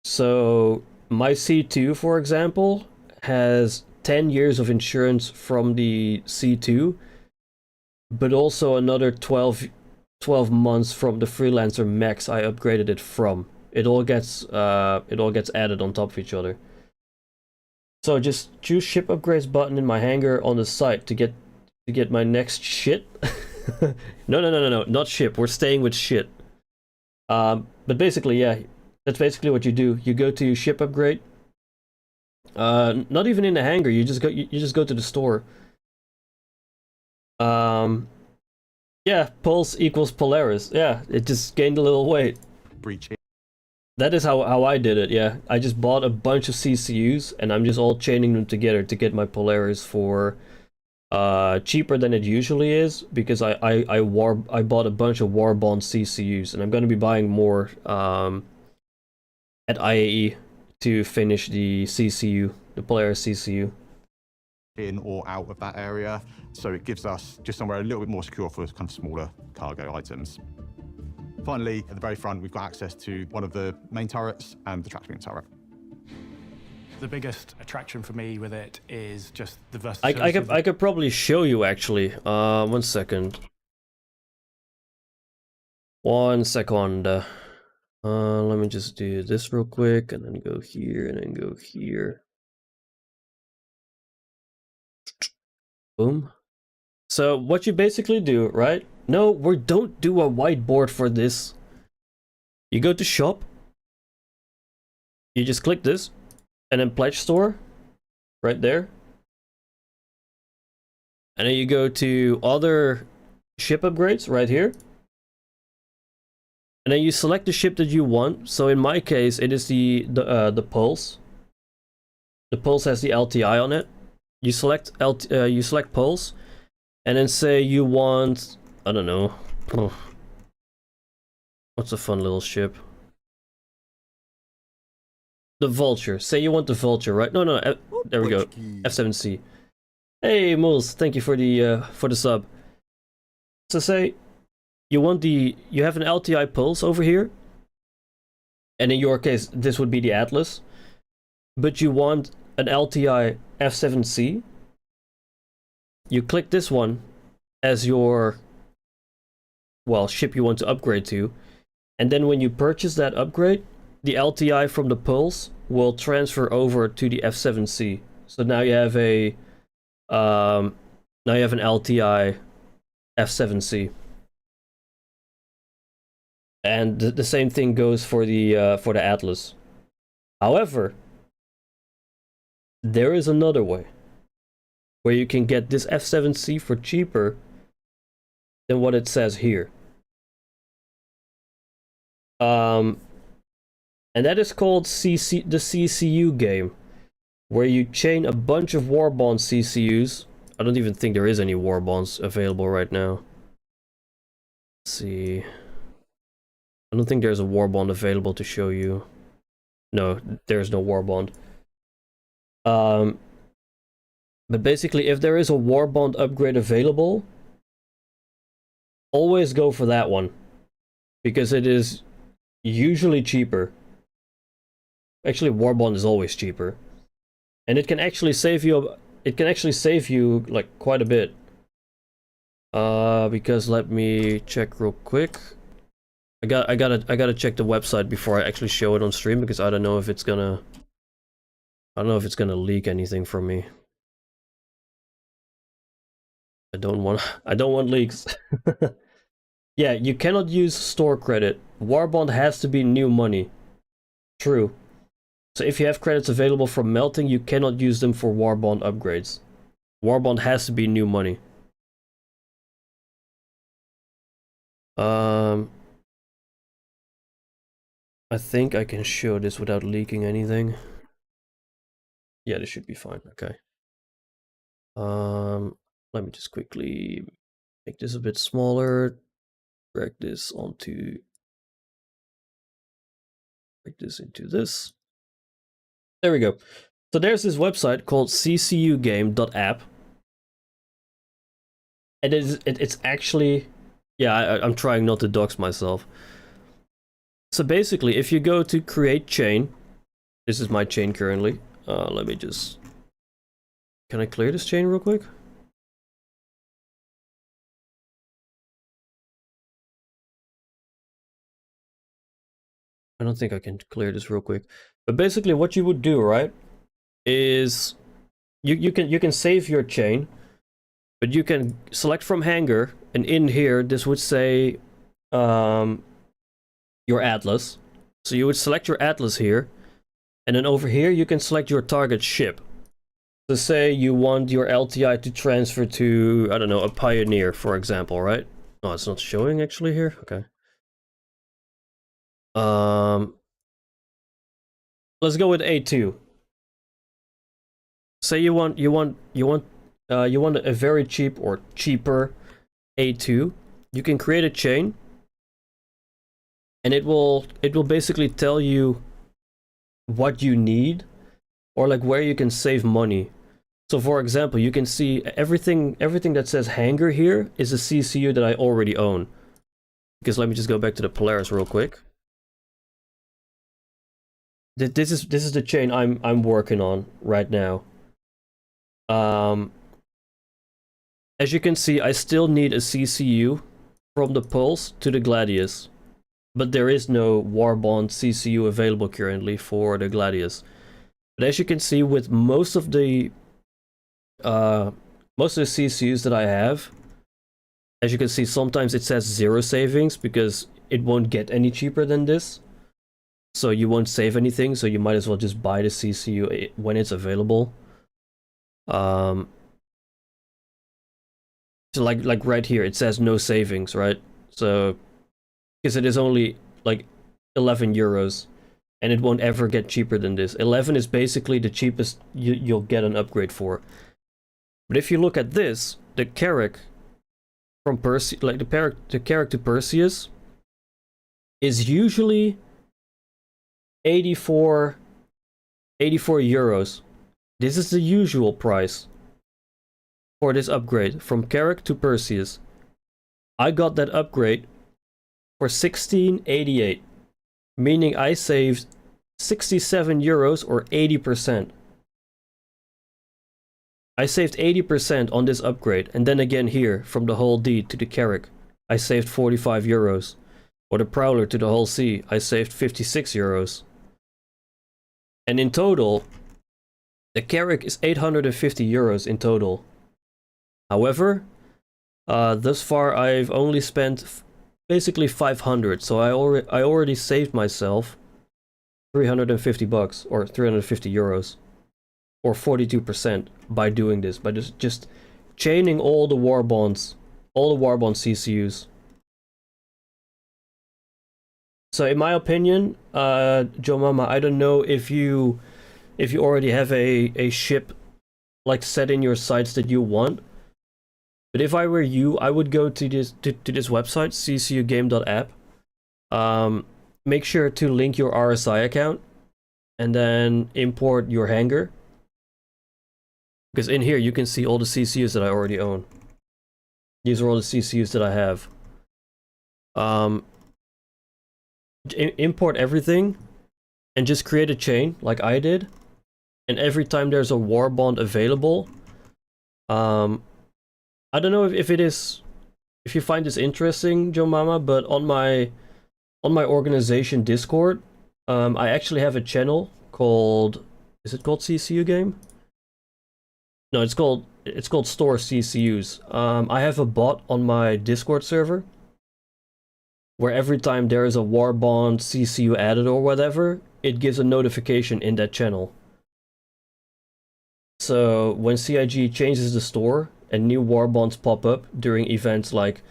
So my C2, for example, has 10 years of insurance from the C2, but also another 12 months from the Freelancer Max I upgraded it from. It all gets added on top of each other. So just choose ship upgrades button in my hangar on the site to get my next shit. No, not ship. We're staying with shit. But basically, yeah, that's basically what you do. You go to ship upgrade. Not even in the hangar. You just go to the store. Yeah, Pulse equals Polaris. Yeah, it just gained a little weight. Breach. That is how I did it, yeah. I just bought a bunch of CCUs, and I'm just all chaining them together to get my Polaris for cheaper than it usually is, because I bought a bunch of Warbond CCUs, and I'm going to be buying more at IAE to finish the CCU, the Polaris CCU. In or out of that area, so it gives us just somewhere a little bit more secure for kind of smaller cargo items. Finally, at the very front, we've got access to one of the main turrets and the tractor beam turret. The biggest attraction for me with it is just the versatility. I could probably show you actually. 1 second. 1 second. Let me just do this real quick, and then go here, and then go here. Boom. So what you basically do, right? No, don't do a whiteboard for this. You go to shop. You just click this, and then pledge store, right there. And then you go to other ship upgrades right here. And then you select the ship that you want. So in my case, it is the Pulse. The Pulse has the LTI on it. You select Pulse, and then say you want, I don't know. Oh. What's a fun little ship? The Vulture. Say you want the Vulture, right? No, there we go. F7C. Hey, Moles, thank you for the sub. So say you have an LTI Pulse over here, and in your case, this would be the Atlas, but you want an LTI F7C. You click this one as your, well, ship you want to upgrade to, and then when you purchase that upgrade, the LTI from the Pulse will transfer over to the F7C. So now you have a Now you have an LTI F7C. And the same thing goes for the Atlas. However, there is another way where you can get this F7C for cheaper than what it says here. And that is called the CCU game, where you chain a bunch of Warbond CCUs. I don't even think there is any Warbonds available right now. Let's see. I don't think there's a Warbond available to show you. No, there's no Warbond. But basically, if there is a Warbond upgrade available, always go for that one, because it is usually cheaper. Actually, Warbond is always cheaper, and it can actually save you. It can actually save you like quite a bit. Because let me check real quick. I gotta check the website before I actually show it on stream, because I don't know if it's gonna leak anything from me. I don't want leaks. Yeah, you cannot use store credit. Warbond has to be new money. True. So if you have credits available from melting, you cannot use them for Warbond upgrades. Warbond has to be new money. I think I can show this without leaking anything. Yeah, this should be fine. Okay. Let me just quickly make this a bit smaller. Drag this into this. There we go. So there's this website called ccugame.app. And it's actually, yeah, I'm trying not to dox myself. So basically, if you go to create chain, this is my chain currently. Let me just, can I clear this chain real quick? I don't think I can clear this real quick. But basically what you would do, right, is you can save your chain, but you can select from Hangar, and in here this would say your Atlas. So you would select your Atlas here, and then over here you can select your target ship. So say you want your LTI to transfer to, I don't know, a Pioneer, for example, right? Oh, it's not showing actually here. Okay. Let's go with A2. Say you want a very cheap or cheaper A2. You can create a chain, and it will basically tell you what you need, or like where you can save money. So for example, you can see everything that says Hangar here is a CCU that I already own. Because let me just go back to the Polaris real quick. This is the chain I'm working on right now. As you can see, I still need a CCU from the Pulse to the Gladius, but there is no Warbond CCU available currently for the Gladius. But as you can see, with most of the CCUs that I have, as you can see, sometimes it says 0 savings because it won't get any cheaper than this. So you won't save anything, so you might as well just buy the CCU when it's available. So like right here, it says no savings, right? So because it is only like 11 euros, and it won't ever get cheaper than this. 11 is basically the cheapest you'll get an upgrade for. But if you look at this, the Carrack from Perseus, like the Carrack to Perseus, is usually 84 euros. This is the usual price for this upgrade from Carrack to Perseus. I got that upgrade for 1688, meaning I saved 67 euros or 80%. I saved 80% on this upgrade, and then again here from the Hull D to the Carrack, I saved 45 euros. Or the Prowler to the Hull C, I saved 56 euros. And in total, the Carrack is 850 euros in total. However, thus far I've only spent basically 500, so I already saved myself 350 bucks or 350 euros or 42% by doing this, by just chaining all the war bonds CCUs. So in my opinion, Joe Mama, I don't know if you already have a ship like set in your sights that you want, but if I were you, I would go to this website, ccugame.app. Make sure to link your RSI account and then import your hangar, because in here you can see all the CCUs that I already own. These are all the CCUs that I have. Import everything and just create a chain like I did, and every time there's a war bond available, I don't know if you find this interesting, Joe Mama, but on my organization Discord, I actually have a channel called, is it called CCU Game? No, it's called Store CCUs. I have a bot on my Discord server where every time there is a war bond CCU added or whatever, it gives a notification in that channel. So when CIG changes the store and new war bonds pop up during events like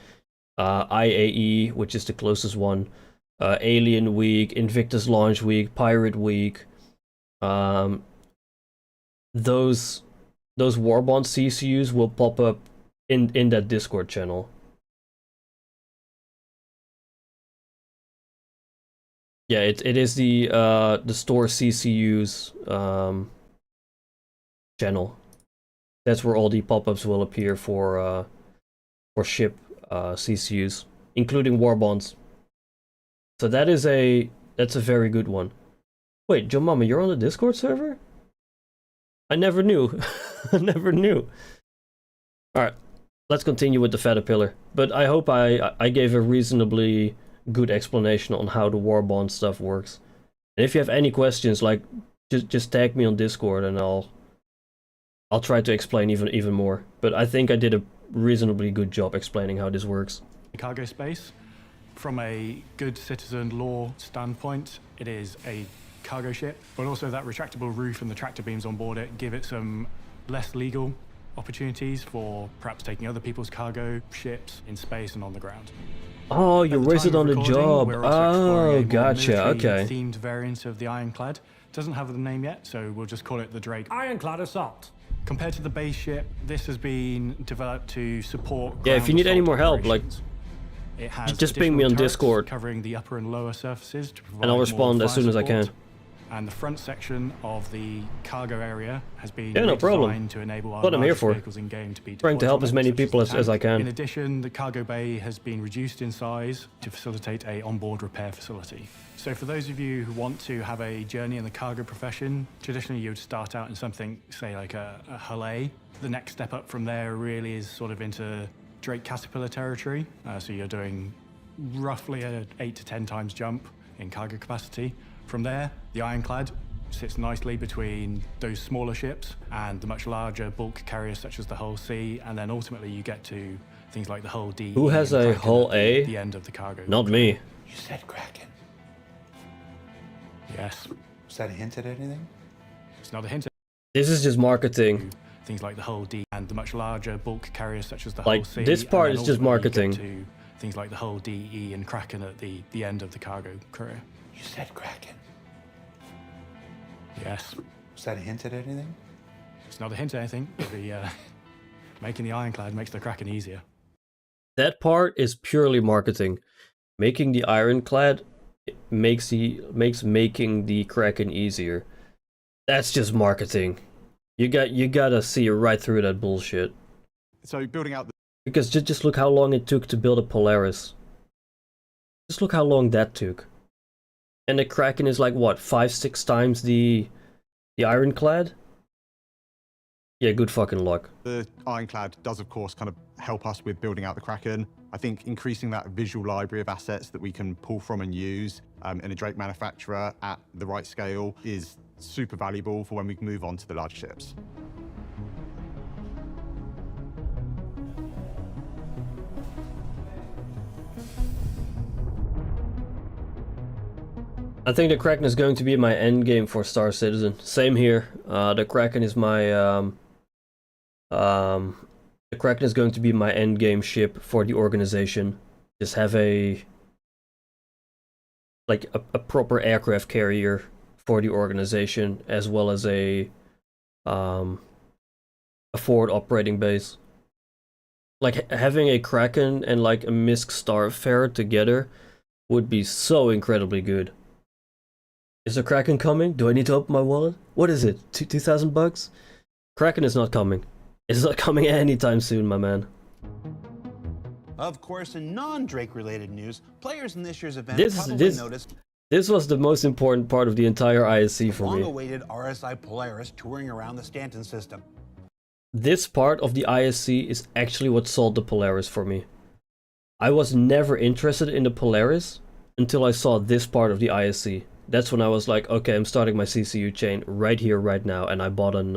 IAE, which is the closest one, Alien Week, Invictus Launch Week, Pirate Week, those war bond CCUs will pop up in that Discord channel. Yeah, it is the Store CCUs channel. That's where all the pop-ups will appear for ship CCUs, including war bonds. So that's a very good one. Wait, Joe Mama, you're on the Discord server? I never knew. I never knew. Alright, let's continue with the Caterpillar. But I hope I gave a reasonably good explanation on how the war bond stuff works. And if you have any questions, like just tag me on Discord and I'll try to explain even more. But I think I did a reasonably good job explaining how this works. Cargo space, from a good citizen law standpoint, it is a cargo ship, but also that retractable roof and the tractor beams on board it give it some less legal opportunities for perhaps taking other people's cargo ships in space and on the ground. Oh, you raised it on the job. Oh, gotcha. Okay. Themed variant of the Ironclad. Doesn't have the name yet, so we'll just call it the Drake Ironclad Assault. Compared to the base ship, this has been developed to support. Yeah, if you need any more help, like, it has just ping me on Discord, covering the upper and lower surfaces to provide and I'll respond as soon as I can. And the front section of the cargo area has been no problem. to enable our what I'm here for. vehicles in game to be trying to help as many people as I can. In addition, the cargo bay has been reduced in size to facilitate a onboard repair facility. So for those of you who want to have a journey in the cargo profession, traditionally you would start out in something, say like a Hull A. The next step up from there really is sort of into Drake Caterpillar territory. So you're doing roughly a 8 to 10 times jump in cargo capacity. From there, the Ironclad sits nicely between those smaller ships and the much larger bulk carriers such as the Hull C, and then ultimately you get to things like the Hull D. Who has a Hull A? The end of the cargo. Not me. You said Kraken. Yes. Was that a hint at anything? It's not a hint. This is just marketing. Things like the Hull D and the much larger bulk carriers such as the like, Hull C. This part is just marketing. To things like the Hull D, E, and Kraken at the end of the cargo career. You said Kraken. Yes. Was that a hint at anything? It's not a hint at anything. Making the Ironclad makes the Kraken easier. That part is purely marketing. Making the Ironclad makes making the Kraken easier. That's just marketing. You gotta see right through that bullshit. So building out because just look how long it took to build a Polaris. Just look how long that took. And the Kraken is like what, 5-6 times the Ironclad? Yeah, good fucking luck. The Ironclad does, of course, kind of help us with building out the Kraken. I think increasing that visual library of assets that we can pull from and use in a Drake manufacturer at the right scale is super valuable for when we move on to the large ships. I think the Kraken is going to be my end game for Star Citizen. Same here. The Kraken is my the Kraken is going to be my end game ship for the organization. Just have a proper aircraft carrier for the organization, as well as a forward operating base. Like having a Kraken and like a MISC Starfarer together would be so incredibly good. Is the Kraken coming? Do I need to open my wallet? What is it? $2,000? Kraken is not coming. It's not coming anytime soon, my man. Of course, in non-Drake related news, players in this year's event probably noticed this was the most important part of the entire ISC for me. long-awaited RSI Polaris touring around the Stanton system. This part of the ISC is actually what sold the Polaris for me. I was never interested in the Polaris until I saw this part of the ISC. That's when I was like, okay, I'm starting my CCU chain right here, right now, and I bought an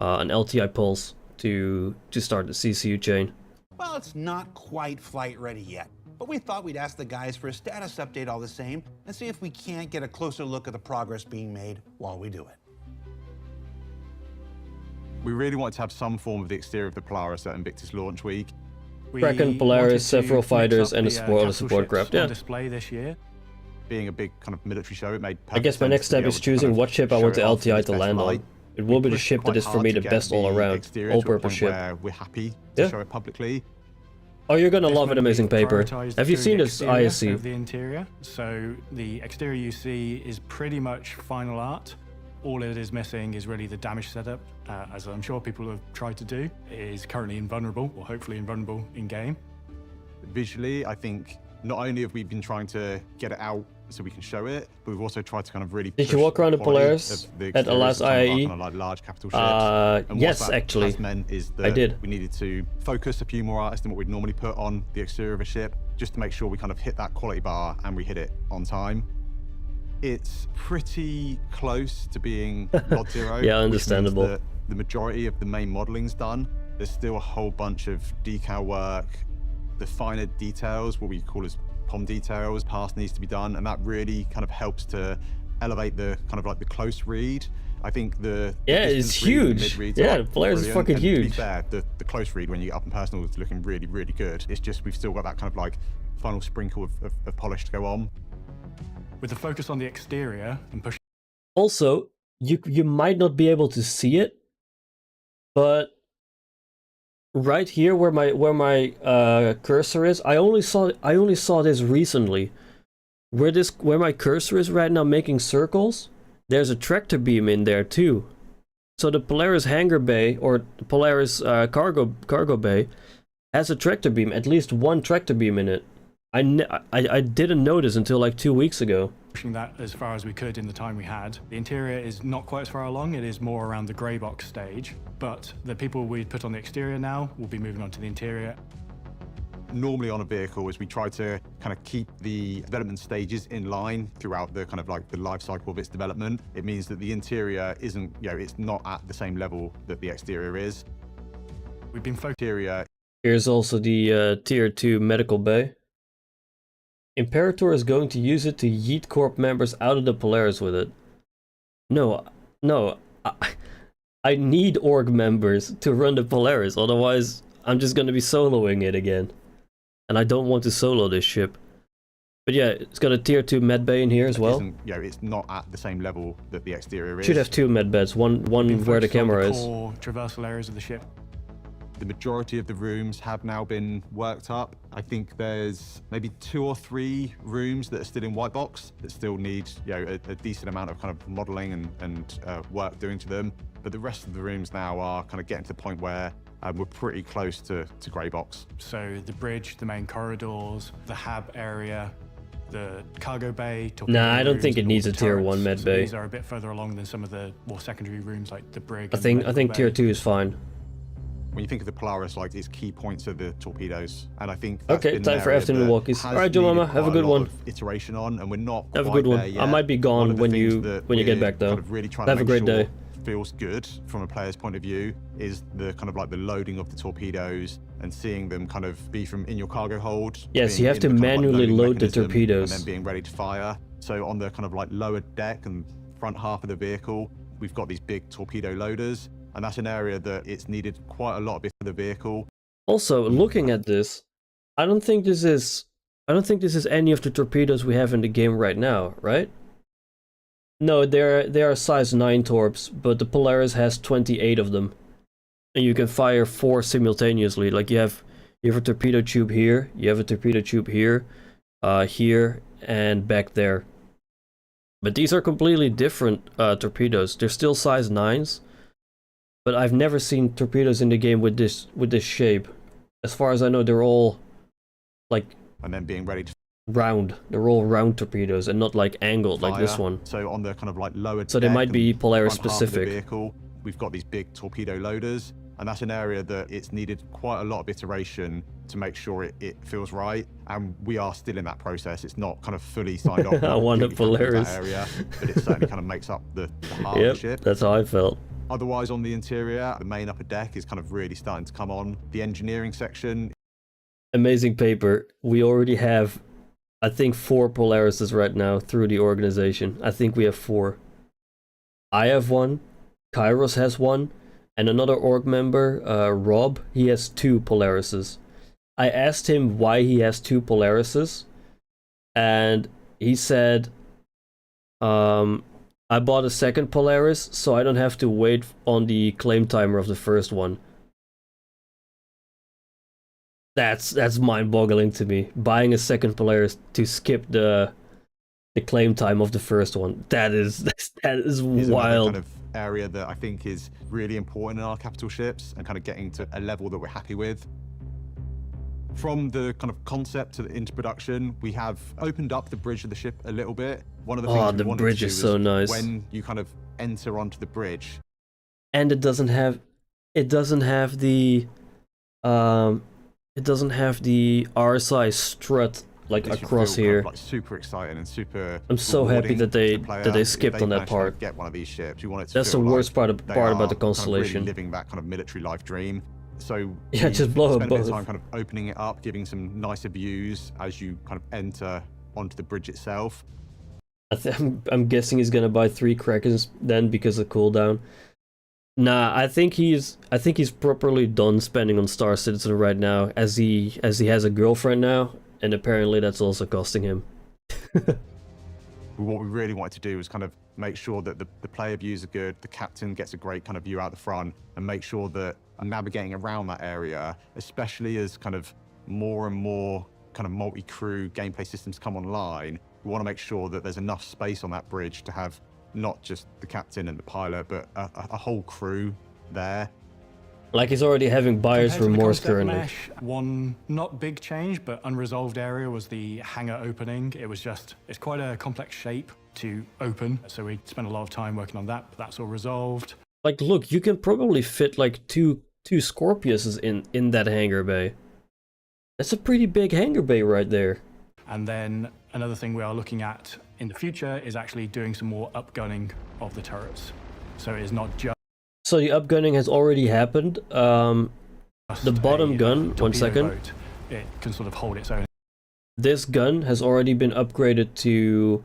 LTI Pulse to start the CCU chain. Well, it's not quite flight ready yet, but we thought we'd ask the guys for a status update all the same and see if we can't get a closer look at the progress being made while we do it. We really wanted to have some form of the exterior of the Polaris at Invictus launch week. Kraken, Polaris, several fighters, and a support craft. Yeah. Display this year. Being a big kind of military show, it made I guess my next step is choosing what ship I want the LTI to land on. It will be the ship that is for me the best all-around, all-purpose ship. We're happy to show it publicly. Oh, you're gonna love it, amazing paper. Have you seen this ISC? Of the interior. So the exterior you see is pretty much final art. All it is missing is really the damage setup, as I'm sure people have tried to do. It is currently invulnerable, or hopefully invulnerable in game. Visually, I think not only have we been trying to get it out so we can show it, but we've also tried to kind of really Did you walk around the Polaris at the last IAE? Kind of like large capital ships. And yes, what that actually. has meant is that I did. We needed to focus a few more artists than what we'd normally put on the exterior of a ship, just to make sure we kind of hit that quality bar and we hit it on time. It's pretty close to being Lot Zero. Yeah, understandable. Which means that the majority of the main modeling's done. There's still a whole bunch of decal work, the finer details, what we call as POM details, pass needs to be done, and that really kind of helps to elevate the kind of like the close read. I think the it's huge. Yeah, the Polaris is fucking huge. To be fair, the close read when you get up in personal is looking really, really good. It's just we've still got that kind of like final sprinkle of polish to go on. With the focus on the exterior and push. Also, you might not be able to see it, but right here where my cursor is, I only saw this recently. Where my cursor is right now making circles, there's a tractor beam in there too. So the Polaris hangar bay, or the Polaris cargo bay, has a tractor beam, at least one tractor beam in it. I didn't notice until like 2 weeks ago. Pushing that as far as we could in the time we had. The interior is not quite as far along, it is more around the grey box stage, but the people we put on the exterior now will be moving on to the interior. Normally on a vehicle is we try to kind of keep the development stages in line throughout the kind of like the life cycle of its development. It means that the interior isn't, it's not at the same level that the exterior is. We've been focused. Here's also the tier 2 medical bay. Imperator is going to use it to yeet Corp members out of the Polaris with it. No, I need org members to run the Polaris, otherwise I'm just going to be soloing it again. And I don't want to solo this ship. But yeah, it's got a tier 2 med bay in here as well. It's not at the same level that the exterior is. Should have 2 med beds, one where the camera is. Core traversal areas of the ship. The majority of the rooms have now been worked up. I think there's maybe 2 or 3 rooms that are still in white box that still need a decent amount of kind of modeling and work doing to them. But the rest of the rooms now are kind of getting to the point where we're pretty close to grey box. So the bridge, the main corridors, the hab area, the cargo bay. Nah, I don't think it needs a tier 1 med bay. These are a bit further along than some of the more secondary rooms like the brig. I think tier 2 is fine. When you think of the Polaris, like its key points are the torpedoes, and I think okay, time for afternoon walkies. All right, Joe Mama, have a good one. Iteration on, and we're not. Have a good one. I might be gone when you get back though. Kind of really trying have to a great day. Feels good from a player's point of view is the kind of like the loading of the torpedoes and seeing them kind of be from in your cargo hold. Yes, you have to manually load the torpedoes and then being ready to fire. So on the kind of like lower deck and front half of the vehicle, we've got these big torpedo loaders, and that's an area that it's needed quite a lot of the vehicle. Also, looking at this, I don't think this is any of the torpedoes we have in the game right now, right? No, they are size 9 torps, but the Polaris has 28 of them. And you can fire 4 simultaneously. Like you have a torpedo tube here, you have a torpedo tube here, here, and back there. But these are completely different torpedoes. They're still size 9s, but I've never seen torpedoes in the game with this shape. As far as I know, they're all like and then being ready to round. They're all round torpedoes and not like angled fire. like this one. So on the kind of like lower so they might be Polaris specific. Vehicle, we've got these big torpedo loaders, and that's an area that it's needed quite a lot of iteration to make sure it feels right, and we are still in that process. It's not kind of fully signed off. I want a Polaris area, but it certainly kind of makes up the heart yep, of the ship. That's how I felt. Otherwise, on the interior, the main upper deck is kind of really starting to come on. The engineering section. Amazing paper. We already have, I think, 4 Polarises right now through the organization. I think we have 4. I have 1. Kairos has 1. And another org member, Rob, he has 2 Polarises. I asked him why he has 2 Polarises. And he said, I bought a second Polaris, so I don't have to wait on the claim timer of the first one. That's mind-boggling to me. Buying a second Polaris to skip the claim time of the first one. That is wild. Kind of area that I think is really important in our capital ships and kind of getting to a level that we're happy with. From the kind of concept into production, we have opened up the bridge of the ship a little bit. One of the things we wanted bridge to do is so nice. When you kind of enter onto the bridge, and it doesn't have the RSI strut like across here. Kind of like super exciting and super. I'm so happy that they skipped on that part. Get one of these ships. You want it to That's the worst part about the Constellation. Kind of really living that kind of military life dream. So yeah, just blow spend up a bit both. of time kind of opening it up, giving some nicer views as you kind of enter onto the bridge itself. I'm guessing he's gonna buy 3 Krakens then because of cooldown. Nah, I think he's properly done spending on Star Citizen right now, as he has a girlfriend now, and apparently that's also costing him. What we really wanted to do was kind of make sure that the player views are good, the captain gets a great kind of view out the front, and make sure that navigating around that area, especially as kind of more and more kind of multi-crew gameplay systems come online, we want to make sure that there's enough space on that bridge to have not just the captain and the pilot, but a whole crew there. Like he's already having buyer's remorse currently. Mesh, one not big change, but unresolved area was the hangar opening. It's quite a complex shape to open, so we spent a lot of time working on that, but that's all resolved. Like, look, you can probably fit like two Scorpiuses in that hangar bay. That's a pretty big hangar bay right there. And then another thing we are looking at in the future is actually doing some more upgunning of the turrets. So it is not just... So the upgunning has already happened. The bottom gun, 1 second. Boat, it can sort of hold its own. This gun has already been upgraded to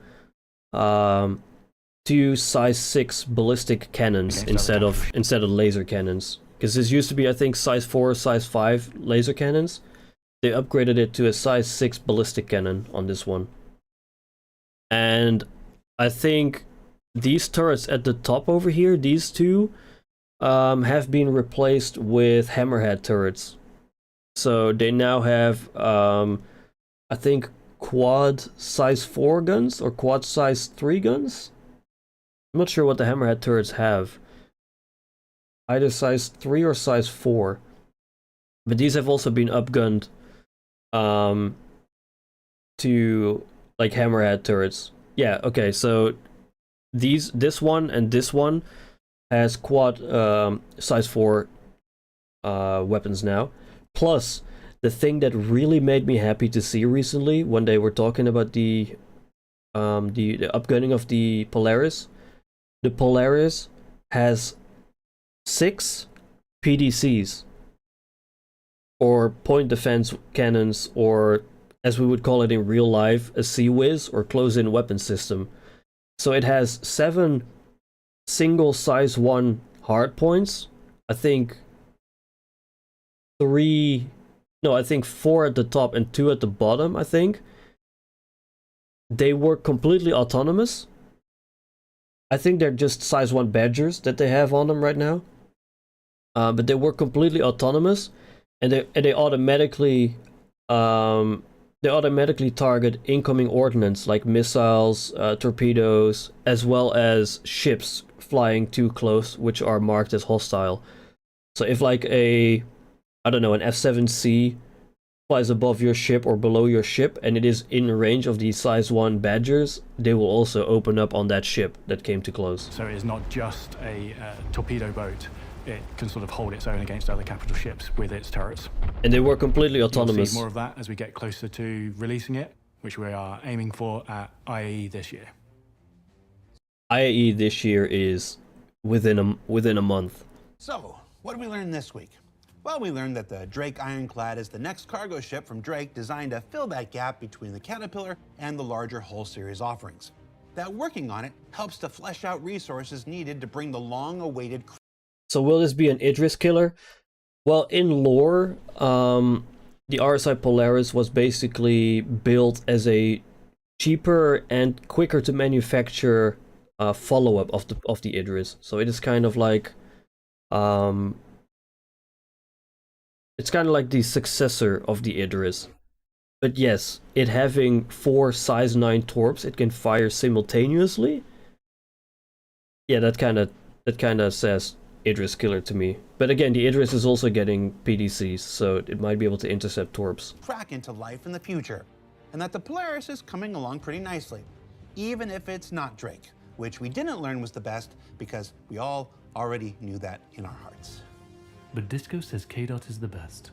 2 size 6 ballistic cannons instead of laser cannons. Because this used to be, I think, size 4 or size 5 laser cannons. They upgraded it to a size 6 ballistic cannon on this one. And I think these turrets at the top over here, these 2, have been replaced with hammerhead turrets. So they now have, I think, quad size 4 guns or quad size 3 guns. I'm not sure what the hammerhead turrets have. Either size 3 or size 4. But these have also been upgunned to like hammerhead turrets. Yeah, okay, so this one and this one has quad size 4 weapons now. Plus, the thing that really made me happy to see recently when they were talking about the upgunning of the Polaris has 6 PDCs, or point defense cannons, or as we would call it in real life, a C-Wiz or close-in weapon system. So it has 7 single size 1 hard points. I think 4 at the top and 2 at the bottom, I think. They work completely autonomous. I think they're just size 1 badgers that they have on them right now. But they work completely autonomous, and they automatically target incoming ordnance like missiles, torpedoes, as well as ships flying too close, which are marked as hostile. So if like an F-7C flies above your ship or below your ship and it is in range of the size 1 badgers, they will also open up on that ship that came too close. So it is not just a torpedo boat. It can sort of hold its own against other capital ships with its turrets. And they work completely autonomous. You'll see more of that as we get closer to releasing it, which we are aiming for at IAE this year. IAE this year is within a month. So, what did we learn this week? Well, we learned that the Drake Ironclad is the next cargo ship from Drake designed to fill that gap between the Caterpillar and the larger Hull series offerings. That working on it helps to flesh out resources needed to bring the long-awaited... So will this be an Idris killer? Well, in lore, the RSI Polaris was basically built as a cheaper and quicker to manufacture follow-up of the Idris. So it is kind of like... it's kind of like the successor of the Idris. But yes, it having 4 size 9 torps it can fire simultaneously. Yeah, that kind of says Idris killer to me. But again, the Idris is also getting PDCs, so it might be able to intercept torps. ...track into life in the future, and that the Polaris is coming along pretty nicely, even if it's not Drake, which we didn't learn was the best because we all already knew that in our hearts. But Disco says KDOT is the best.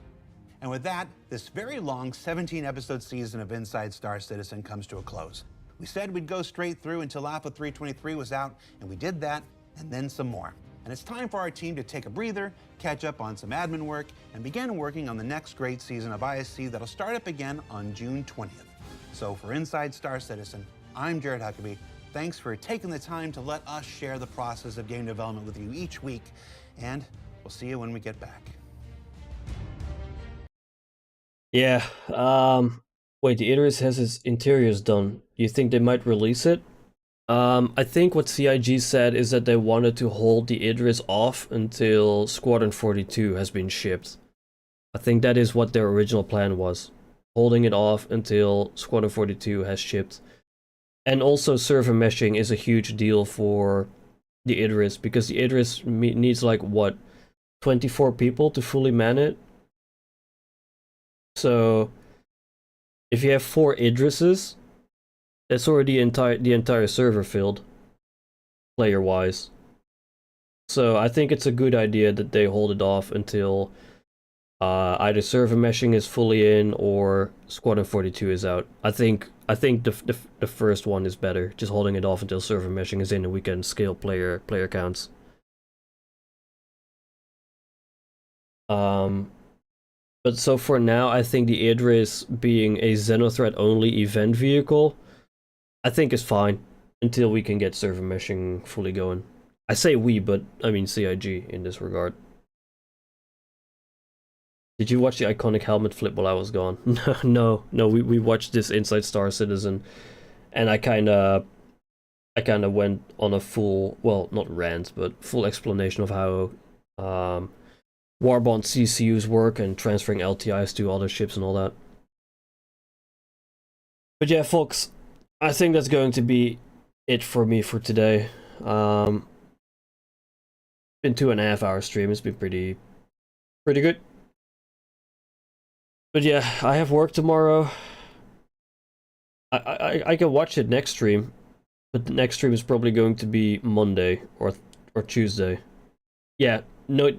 And with that, this very long 17-episode season of Inside Star Citizen comes to a close. We said we'd go straight through until Alpha 323 was out, and we did that, and then some more. And it's time for our team to take a breather, catch up on some admin work, and begin working on the next great season of ISC that'll start up again on June 20th. So for Inside Star Citizen, I'm Jared Huckabee. Thanks for taking the time to let us share the process of game development with you each week, and we'll see you when we get back. Yeah, wait, the Idris has its interiors done. Do you think they might release it? I think what CIG said is that they wanted to hold the Idris off until Squadron 42 has been shipped. I think that is what their original plan was. Holding it off until Squadron 42 has shipped. And also server meshing is a huge deal for the Idris, because the Idris needs like, what, 24 people to fully man it? So, if you have 4 Idrises, that's already the entire server filled, player-wise. So I think it's a good idea that they hold it off until either server meshing is fully in or Squadron 42 is out. I think the first one is better, just holding it off until server meshing is in and we can scale player counts. But so for now, I think the Idris being a Xenothreat only event vehicle, I think is fine until we can get server meshing fully going. I say we, but I mean CIG in this regard. Did you watch the iconic helmet flip while I was gone? No, we watched this Inside Star Citizen, and I kinda went on a full, well, not rant, but full explanation of how Warbond CCUs work and transferring LTIs to other ships and all that. But yeah, folks, I think that's going to be it for me for today. Been 2.5 hour stream. It's been pretty good. But yeah, I have work tomorrow. I can watch it next stream, but the next stream is probably going to be Monday or Tuesday. Yeah, no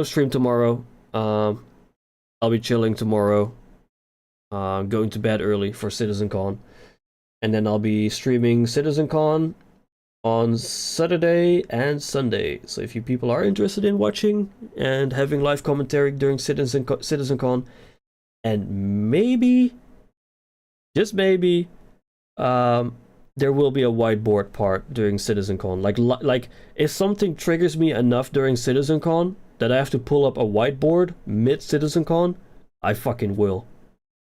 stream tomorrow. I'll be chilling tomorrow. Going to bed early for CitizenCon. And then I'll be streaming CitizenCon on Saturday and Sunday. So if you people are interested in watching and having live commentary during CitizenCon, and maybe just maybe, there will be a whiteboard part during CitizenCon. Like if something triggers me enough during CitizenCon that I have to pull up a whiteboard mid CitizenCon, I fucking will.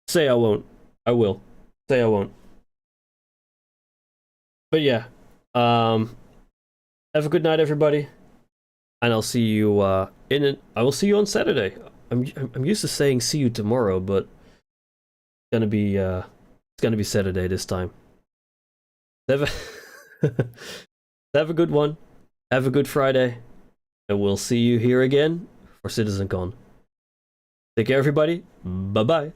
Say I won't. I will. Say I won't. But yeah, have a good night, everybody, and I'll see you I will see you on Saturday. I'm used to saying see you tomorrow, but it's gonna be Saturday this time. Have a good one. Have a good Friday, and we'll see you here again for CitizenCon. Take care, everybody. Bye bye.